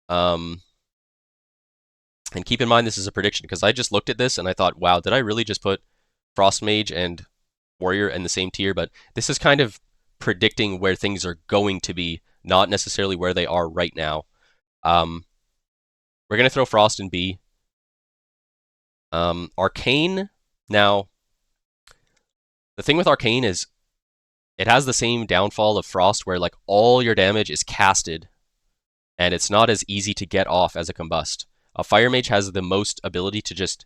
And keep in mind this is a prediction because I just looked at this and I thought, wow, did I really just put Frost Mage and Warrior in the same tier? But this is kind of predicting where things are going to be, not necessarily where they are right now. We're going to throw Frost in B. Arcane, now, the thing with Arcane is it has the same downfall of Frost where like all your damage is casted and it's not as easy to get off as a combust. A Fire Mage has the most ability to just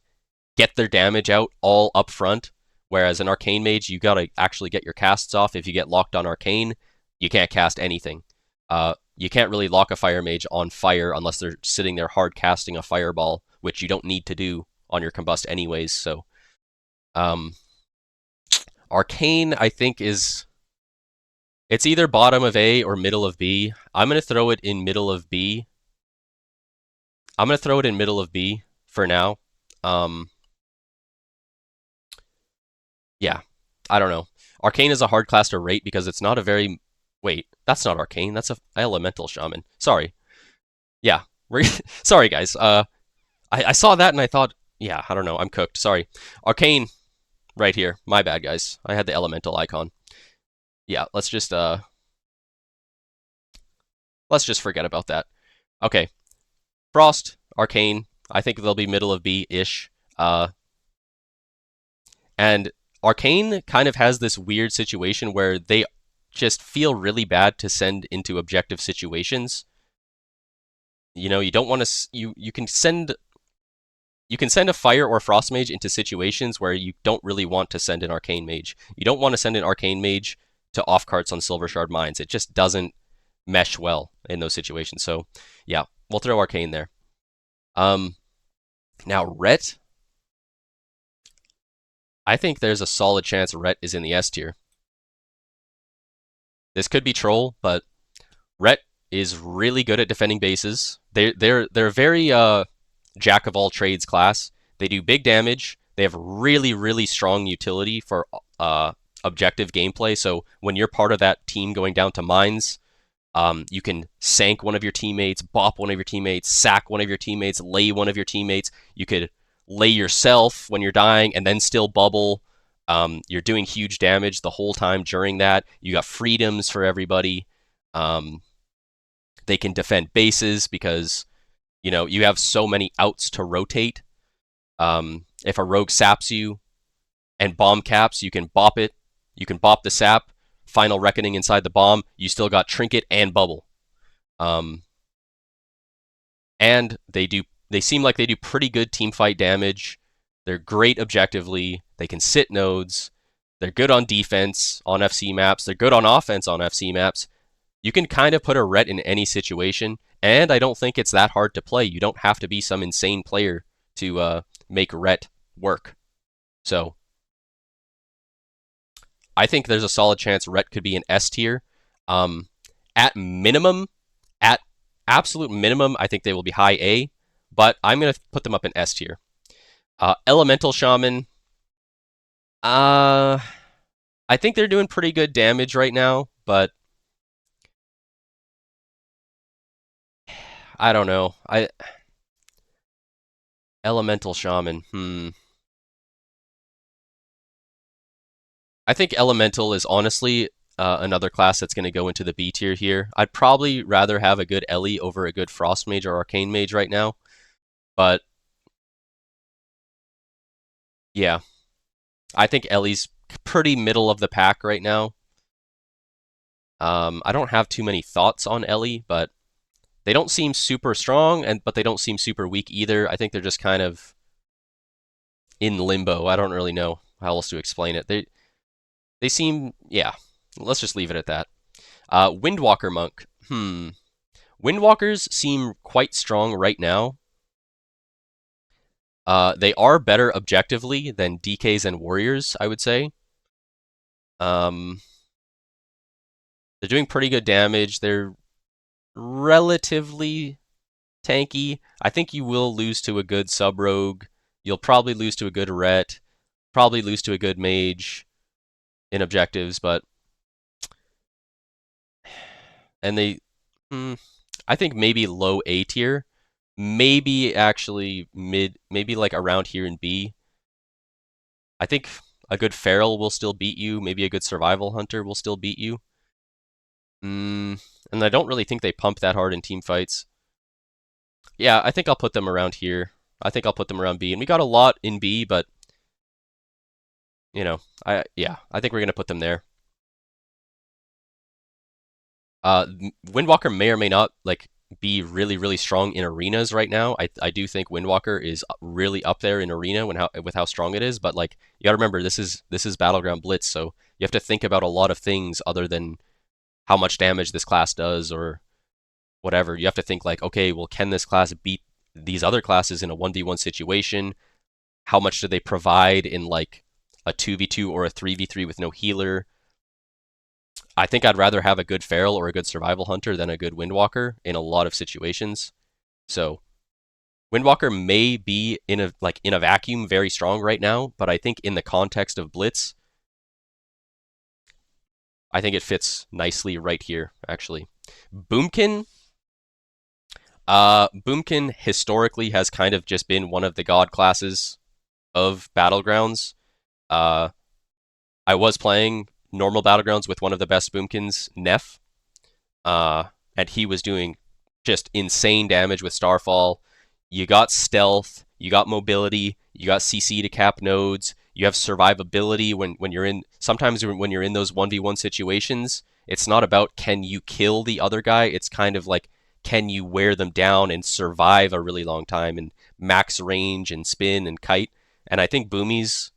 get their damage out all up front, whereas an Arcane Mage, you gotta actually get your casts off. If you get locked on Arcane, you can't cast anything. You can't really lock a Fire Mage on fire unless they're sitting there hard casting a Fireball, which you don't need to do on your combust anyways. So, Arcane, I think it's either bottom of A or middle of B. I'm gonna throw it in middle of B. I'm gonna throw it in middle of B for now. Yeah, I don't know. Arcane is a hard class to rate because it's not a very... Wait, that's not Arcane. That's a Elemental Shaman. Sorry. Yeah, sorry guys. I saw that and I thought, yeah, I don't know. I'm cooked. Sorry. Arcane, right here. My bad, guys. I had the Elemental icon. Yeah, let's just forget about that. Okay, Frost, Arcane. I think they'll be middle of B-ish. And Arcane kind of has this weird situation where they just feel really bad to send into objective situations. You don't want to. You can send a Fire or Frost Mage into situations where you don't really want to send an Arcane Mage. You don't want to send an Arcane Mage to off carts on Silver Shard Mines. It just doesn't mesh well in those situations. So yeah, we'll throw Arcane there. Now, Rhett, I think there's a solid chance Rhett is in the S tier. This could be troll, but Rhett is really good at defending bases. They're very jack of all trades class. They do big damage. They have really strong utility for objective gameplay. So when you're part of that team going down to mines, you can sank one of your teammates, bop one of your teammates, sack one of your teammates, lay one of your teammates. You could lay yourself when you're dying and then still bubble. You're doing huge damage the whole time during that. You got freedoms for everybody. Um, they can defend bases because you have so many outs to rotate. If a rogue saps you and bomb caps, you can bop it. You can bop the sap. Final reckoning inside the bomb. You still got trinket and bubble. Um, and they seem like they do pretty good team fight damage. They're great objectively. They can sit nodes. They're good on defense on FC maps. They're good on offense on FC maps. You can kind of put a Rhett in any situation, and I don't think it's that hard to play. You don't have to be some insane player to make Rhett work. So I think there's a solid chance Rhett could be an S tier. At minimum, at absolute minimum, I think they will be high A, but I'm going to put them up in S tier. Elemental Shaman, I think they're doing pretty good damage right now, but I don't know. Elemental Shaman, I think Elemental is honestly another class that's going to go into the B tier here. I'd probably rather have a good Ellie over a good Frost Mage or Arcane Mage right now, but yeah, I think Ellie's pretty middle of the pack right now. I don't have too many thoughts on Ellie, but they don't seem super strong, but they don't seem super weak either. I think they're just kind of in limbo. I don't really know how else to explain it. They seem, yeah. Let's just leave it at that. Windwalker Monk. Windwalkers seem quite strong right now. They are better objectively than DKs and Warriors, I would say. They're doing pretty good damage. They're relatively tanky. I think you will lose to a good sub rogue. You'll probably lose to a good Rhett. Probably lose to a good mage in objectives, but and I think maybe low A tier, maybe actually mid, maybe like around here in B. I think a good Feral will still beat you. Maybe a good Survival Hunter will still beat you. And I don't really think they pump that hard in team fights. Yeah, I think I'll put them around here. I think I'll put them around B. And we got a lot in B, but I think we're gonna put them there. Windwalker may or may not be really strong in arenas right now. I do think Windwalker is really up there in arena with how strong it is, but you got to remember this is Battleground Blitz, so you have to think about a lot of things other than how much damage this class does or whatever. You have to think okay, well, can this class beat these other classes in a 1v1 situation? How much do they provide in a 2v2 or a 3v3 with no healer? I think I'd rather have a good Feral or a good Survival Hunter than a good Windwalker in a lot of situations. So Windwalker may be in a vacuum very strong right now, but I think in the context of Blitz, I think it fits nicely right here, actually. Boomkin. Boomkin historically has kind of just been one of the god classes of Battlegrounds. I was playing normal Battlegrounds with one of the best Boomkins, Neff, and he was doing just insane damage with Starfall. You got stealth, you got mobility, you got CC to cap nodes, you have survivability when you're in. Sometimes when you're in those 1v1 situations, it's not about can you kill the other guy. It's kind of can you wear them down and survive a really long time and max range and spin and kite. And I think Boomies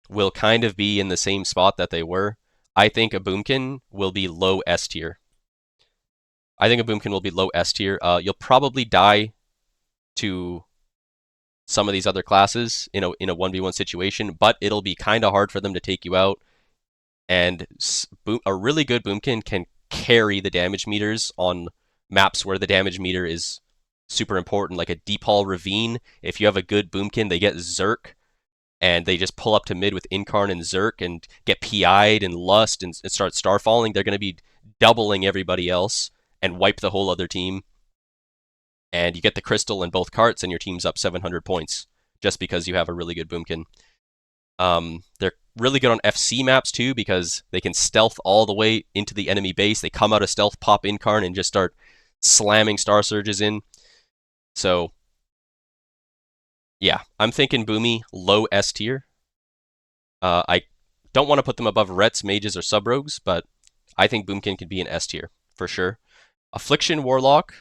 will kind of be in the same spot that they were. I think a Boomkin will be low S tier. I think a Boomkin will be low S tier. You'll probably die to some of these other classes in a 1v1 situation, but it'll be kind of hard for them to take you out. And a really good boomkin can carry the damage meters on maps where the damage meter is super important, like a deep hall ravine. If you have a good boomkin, they get Zerk, and they just pull up to mid with Incarn and Zerk and get PI'd and Lust and start starfalling. They're going to be doubling everybody else and wipe the whole other team. And you get the crystal in both carts, and your team's up 700 points just because you have a really good boomkin. They're really good on FC maps too because they can stealth all the way into the enemy base. They come out of stealth, pop Incarn, and just start slamming Star Surges in. So, yeah, I'm thinking Boomy, low S tier. I don't want to put them above Rets, Mages, or Sub-Rogues, but I think Boomkin can be an S tier, for sure. Affliction Warlock.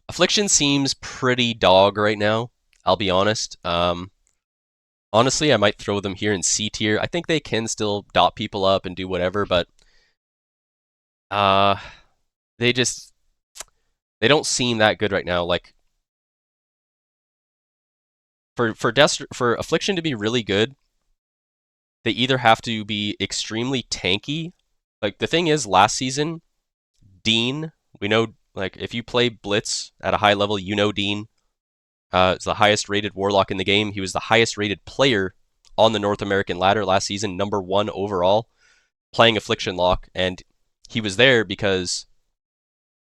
Affliction seems pretty dog right now, I'll be honest. Honestly, I might throw them here in C tier. I think they can still dot people up and do whatever, but they don't seem that good right now. Like for Affliction to be really good, they either have to be extremely tanky. Like the thing is, last season, Dean, we know, like if you play Blitz at a high level, you know Dean. Is the highest rated Warlock in the game. He was the highest rated player on the North American ladder last season, #1 overall, playing Affliction Lock, and he was there because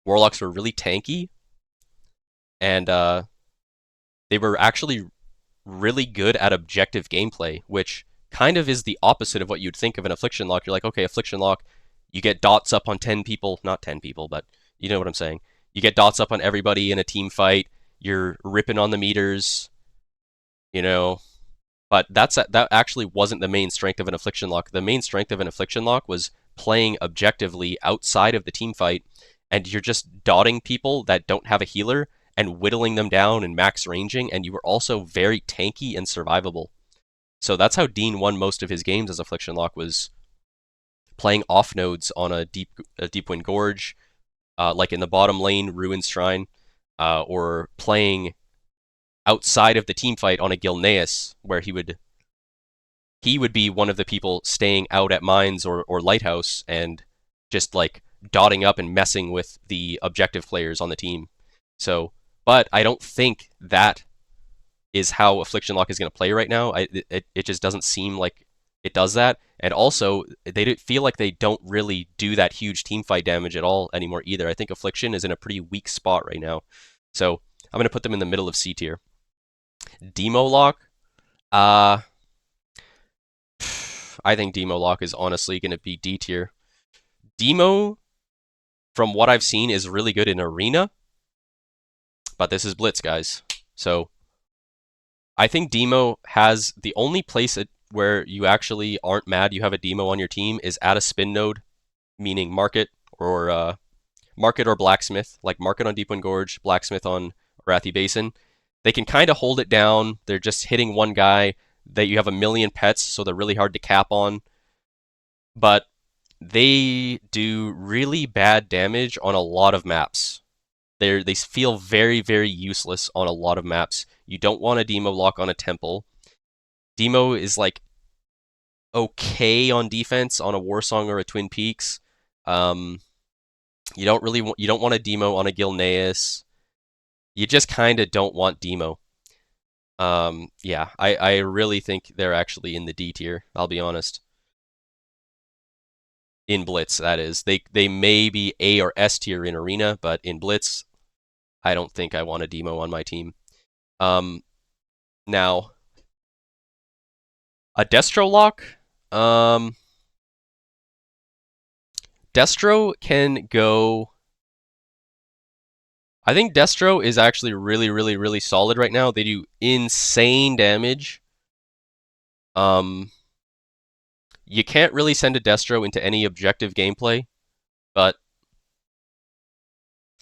Warlocks were really tanky, and they were actually really good at objective gameplay, which kind of is the opposite of what you'd think of an Affliction Lock. You're like, okay, Affliction Lock, you get dots up on 10 people, not 10 people, but you know what I'm saying. You get dots up on everybody in a team fight, you're ripping on the meters, you know, but that actually wasn't the main strength of an Affliction Lock. The main strength of an Affliction Lock was playing objectively outside of the team fight, and you're just dotting people that don't have a healer and whittling them down and max ranging, and you were also very tanky and survivable. So that's how Dean won most of his games as Affliction Lock, was playing off nodes on a Deepwind Gorge, like in the bottom lane, Ruin's Shrine, or playing outside of the team fight on a Gilneas, where he would be one of the people staying out at mines or lighthouse and just like dotting up and messing with the objective players on the team. So, but I don't think that is how Affliction Lock is going to play right now. It just doesn't seem like it does that. And also, they feel like they don't really do that huge team fight damage at all anymore either. I think Affliction is in a pretty weak spot right now. So I'm going to put them in the middle of C tier. Demo Lock. I think Demo Lock is honestly going to be D tier. Demo, from what I've seen, is really good in Arena. But this is Blitz, guys. So I think Demo has the only place where you actually aren't mad you have a Demo on your team is at a spin node, meaning Market or Blacksmith, like Market on Deepwind Gorge, Blacksmith on Arathi Basin. They can kind of hold it down. They're just hitting one guy. That you have a million pets, so they're really hard to cap on. But they do really bad damage on a lot of maps. They feel very, very useless on a lot of maps. You don't want a Demo Lock on a temple. Demo is like okay on defense on a Warsong or a Twin Peaks. You don't want a Demo on a Gilneas. You just kind of don't want Demo. Yeah, I really think they're actually in the D tier, I'll be honest. In Blitz, that is. They may be A or S tier in Arena, but in Blitz, I don't think I want a Demo on my team. Now, a Destro Lock. Destro can go... I think Destro is actually really, really, really solid right now. They do insane damage. You can't really send a Destro into any objective gameplay, but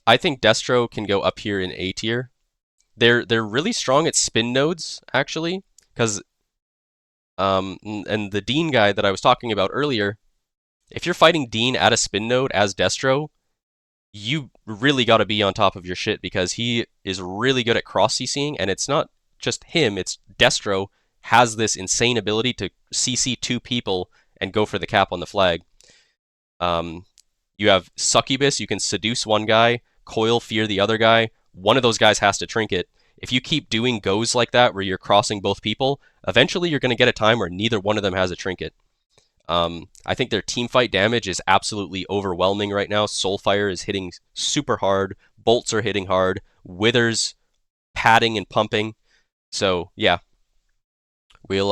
I think Destro can go up here in A tier. They're really strong at spin nodes, actually, because and the Dean guy that I was talking about earlier, if you're fighting Dean at a spin node as Destro, you really got to be on top of your shit because he is really good at cross CCing, and it's not just him, it's Destro has this insane ability to CC two people and go for the cap on the flag. Um, you have Succubus, you can seduce one guy, coil fear the other guy. One of those guys has to trinket. If you keep doing goes like that where you're crossing both people, eventually you're going to get a time where neither one of them has a trinket. I think their team fight damage is absolutely overwhelming right now. Soulfire is hitting super hard. Bolts are hitting hard. Withers padding and pumping. So yeah, we'll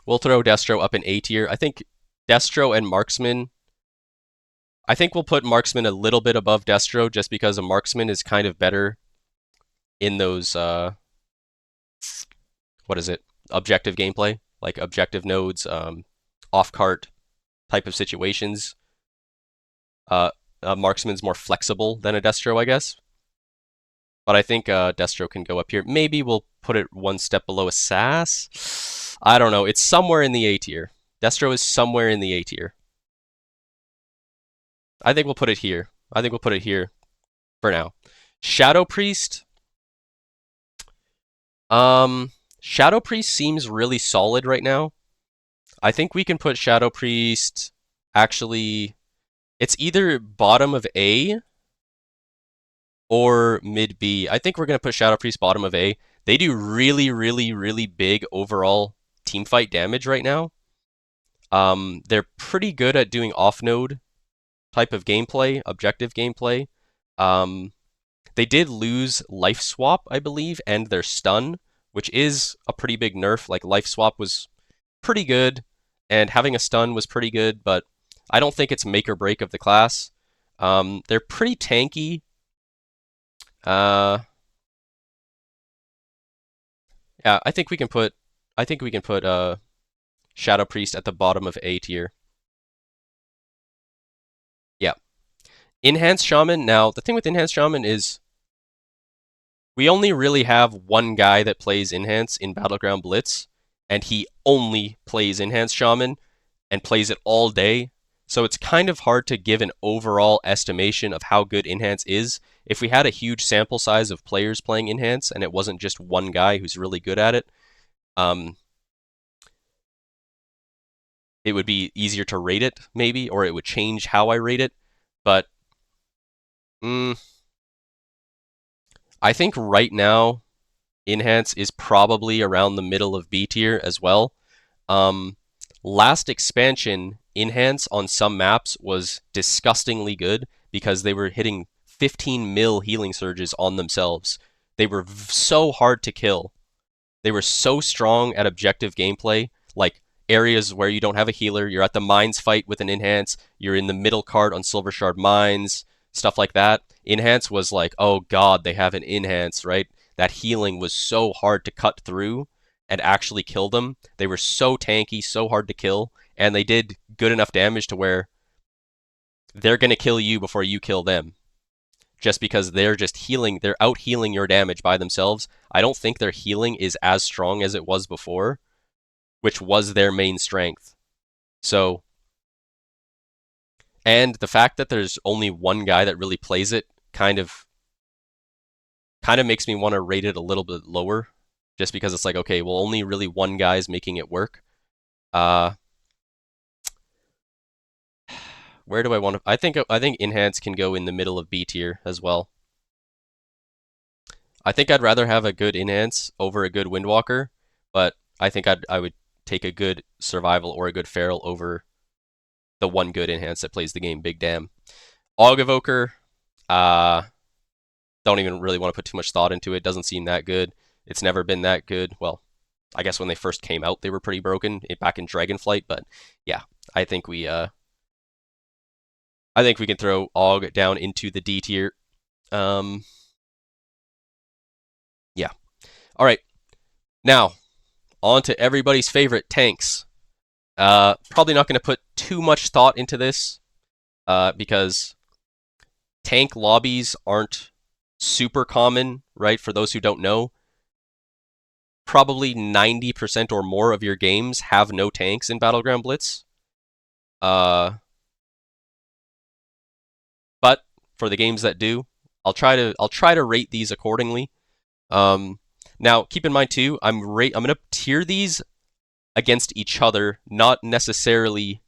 we'll throw Destro up in A tier. I think Destro and Marksman. I think we'll put Marksman a little bit above Destro just because a Marksman is kind of better in those what is it? Objective gameplay, like objective nodes, off cart type of situations. A Marksman's more flexible than a Destro, I guess. But I think Destro can go up here. Maybe we'll put it one step below Assas. I don't know. It's somewhere in the A tier. Destro is somewhere in the A tier. I think we'll put it here. I think we'll put it here for now. Shadow Priest. Shadow Priest seems really solid right now. I think we can put Shadow Priest. Actually, it's either bottom of A or mid B. I think we're going to put Shadow Priest bottom of A. They do really, really, really big overall team fight damage right now. They're pretty good at doing off-node type of gameplay, objective gameplay. They did lose Life Swap, I believe, and their stun, which is a pretty big nerf. Like, Life Swap was pretty good, and having a stun was pretty good, but I don't think it's make or break of the class. They're pretty tanky. Yeah, I think we can put Shadow Priest at the bottom of A tier. Yeah. Enhanced Shaman. Now, the thing with Enhanced Shaman is we only really have one guy that plays Enhance in Battleground Blitz, and he only plays Enhanced Shaman and plays it all day. So it's kind of hard to give an overall estimation of how good Enhance is. If we had a huge sample size of players playing Enhance and it wasn't just one guy who's really good at it, it would be easier to rate it, maybe, or it would change how I rate it. But I think right now, Enhance is probably around the middle of B tier as well. Last expansion, Enhance on some maps was disgustingly good because they were hitting 15 mil healing surges on themselves. They were so hard to kill. They were so strong at objective gameplay, like areas where you don't have a healer, you're at the mines fight with an Enhance, you're in the middle cart on Silver Shard mines, stuff like that. Enhance was like, oh god, they have an Enhance, right? That healing was so hard to cut through and actually kill them. They were so tanky, so hard to kill, and they did good enough damage to where they're going to kill you before you kill them. Just because they're just healing, they're out healing your damage by themselves. I don't think their healing is as strong as it was before, which was their main strength. So, and the fact that there's only one guy that really plays it kind of makes me want to rate it a little bit lower, just because it's like, okay, well, only really one guy is making it work. Where do I want to? I think Enhance can go in the middle of B tier as well. I think I'd rather have a good Enhance over a good Windwalker, but I think I would take a good Survival or a good Feral over the one good Enhance that plays the game. Big damn. Aug Evoker, don't even really want to put too much thought into it. Doesn't seem that good. It's never been that good. Well, I guess when they first came out, they were pretty broken back in Dragonflight, but yeah, I think we can throw Aug down into the D tier. Yeah. All right. Now, on to everybody's favorite, tanks. Probably not going to put too much thought into this because tank lobbies aren't super common, right? For those who don't know, probably 90% or more of your games have no tanks in Battleground Blitz. for the games that do. I'll try to rate these accordingly. Now keep in mind too, I'm gonna tier these against each other, not necessarily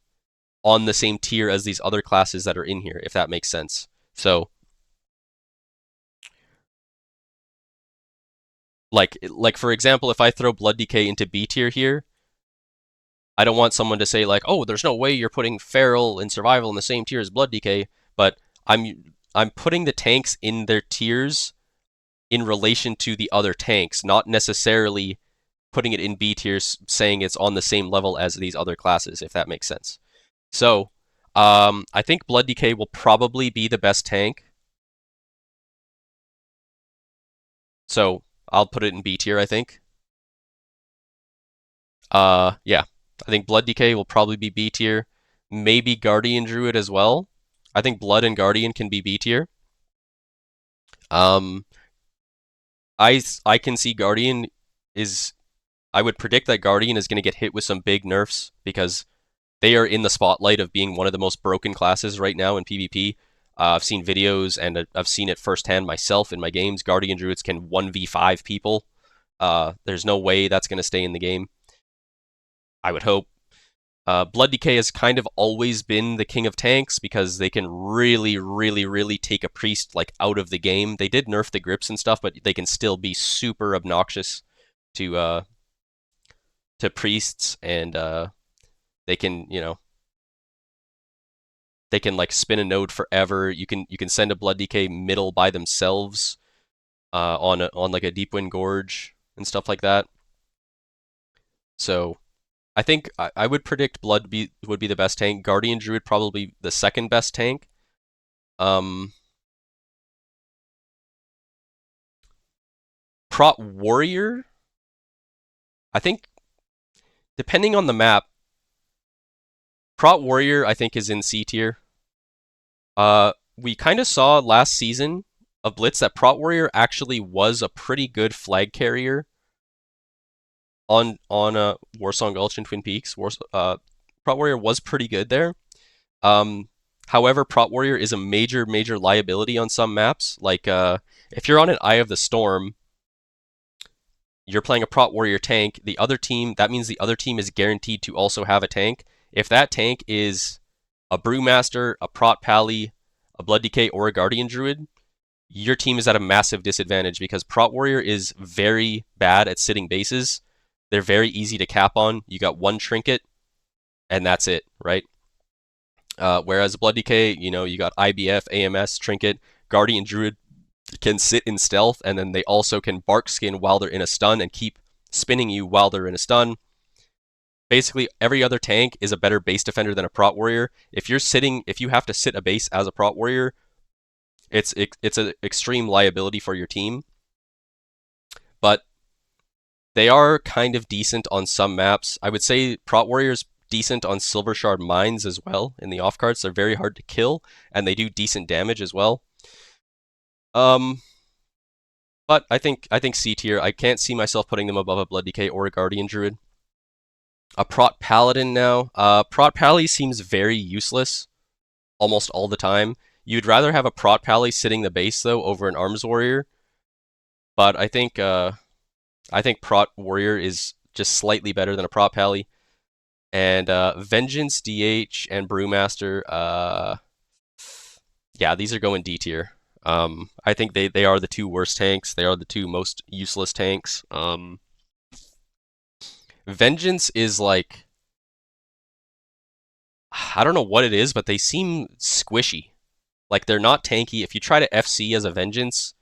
on the same tier as these other classes that are in here, if that makes sense. So like for example, if I throw Blood DK into B tier here, I don't want someone to say like, "Oh, there's no way you're putting Feral and Survival in the same tier as Blood DK," but I'm putting the tanks in their tiers in relation to the other tanks, not necessarily putting it in B tiers saying it's on the same level as these other classes, if that makes sense. So, I think Blood DK will probably be the best tank. So, I'll put it in B tier, I think. Yeah. I think Blood DK will probably be B tier. Maybe Guardian Druid as well. I think Blood and Guardian can be B tier. Um, I can see Guardian is. I would predict that Guardian is going to get hit with some big nerfs because they are in the spotlight of being one of the most broken classes right now in PvP. I've seen videos and I've seen it firsthand myself in my games. Guardian Druids can 1v5 people. There's no way that's going to stay in the game. I would hope. Blood DK has kind of always been the king of tanks because they can really, really, really take a priest like out of the game. They did nerf the grips and stuff, but they can still be super obnoxious to priests, and they can they can like spin a node forever. You can send a Blood DK middle by themselves on like a Deepwind Gorge and stuff like that. So I think I would predict Blood would be the best tank. Guardian Druid probably the second best tank. Um, Prot Warrior, I think, depending on the map, Prot Warrior I think is in C tier. We kind of saw last season of Blitz that Prot Warrior actually was a pretty good flag carrier on Warsong Gulch and Twin Peaks. Prot Warrior was pretty good there. However, Prot Warrior is a major liability on some maps. Like if you're on an Eye of the Storm, you're playing a Prot Warrior tank. That means the other team is guaranteed to also have a tank. If that tank is a Brewmaster, a Prot Pally, a Blood DK, or a Guardian Druid, your team is at a massive disadvantage because Prot Warrior is very bad at sitting bases. They're very easy to cap on. You got one trinket, and that's it, right? Whereas Blood DK, you got IBF, AMS, trinket, Guardian Druid can sit in stealth, and then they also can bark skin while they're in a stun and keep spinning you while they're in a stun. Basically, every other tank is a better base defender than a Prot Warrior. If you have to sit a base as a Prot Warrior, it's an extreme liability for your team. But they are kind of decent on some maps. I would say Prot Warrior's decent on Silver Shard Mines as well in the off cards. They're very hard to kill, and they do decent damage as well. But I think C tier. I can't see myself putting them above a Blood DK or a Guardian Druid. A Prot Paladin now. Prot Pally seems very useless almost all the time. You'd rather have a Prot Pally sitting the base though over an Arms Warrior. But I think Prot Warrior is just slightly better than a Prot Pally. And Vengeance, DH, and Brewmaster, yeah, these are going D tier. I think they are the two worst tanks. They are the two most useless tanks. Vengeance is like, I don't know what it is, but they seem squishy. Like they're not tanky. If you try to FC as a Vengeance,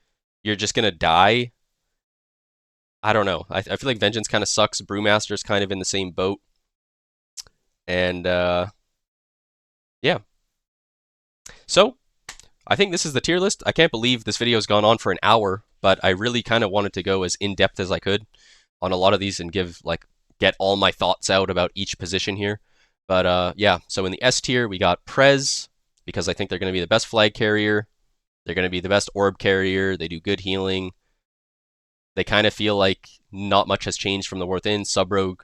you're just gonna die. I don't know. I feel like Vengeance kind of sucks. Brewmaster's kind of in the same boat. And yeah. So I think this is the tier list. I can't believe this video has gone on for an hour, but I really kind of wanted to go as in depth as I could on a lot of these and get all my thoughts out about each position here. But yeah, so in the S tier, we got Prez, because I think they're going to be the best flag carrier. They're going to be the best orb carrier. They do good healing. They kind of feel like not much has changed from the Worth In, Sub Rogue,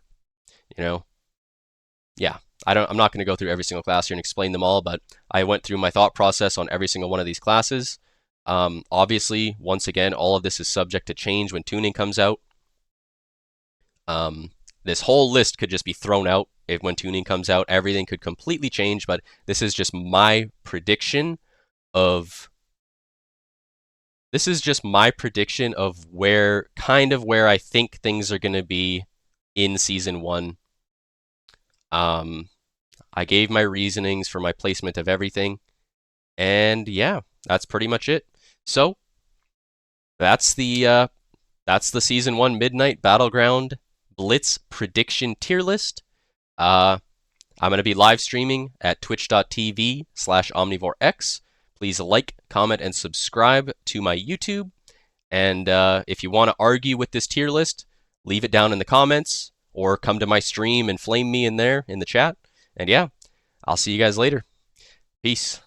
Yeah. I'm not going to go through every single class here and explain them all, but I went through my thought process on every single one of these classes. Obviously, once again, all of this is subject to change when tuning comes out. This whole list could just be thrown out if when tuning comes out. Everything could completely change, but this is just my prediction of where I think things are going to be in season 1. I gave my reasonings for my placement of everything, and yeah, that's pretty much it. So that's the season 1 Midnight Battleground Blitz prediction tier list. I'm going to be live streaming at twitch.tv/omnivorex. Please like, comment, and subscribe to my YouTube. And if you want to argue with this tier list, leave it down in the comments or come to my stream and flame me in there in the chat. And yeah, I'll see you guys later. Peace.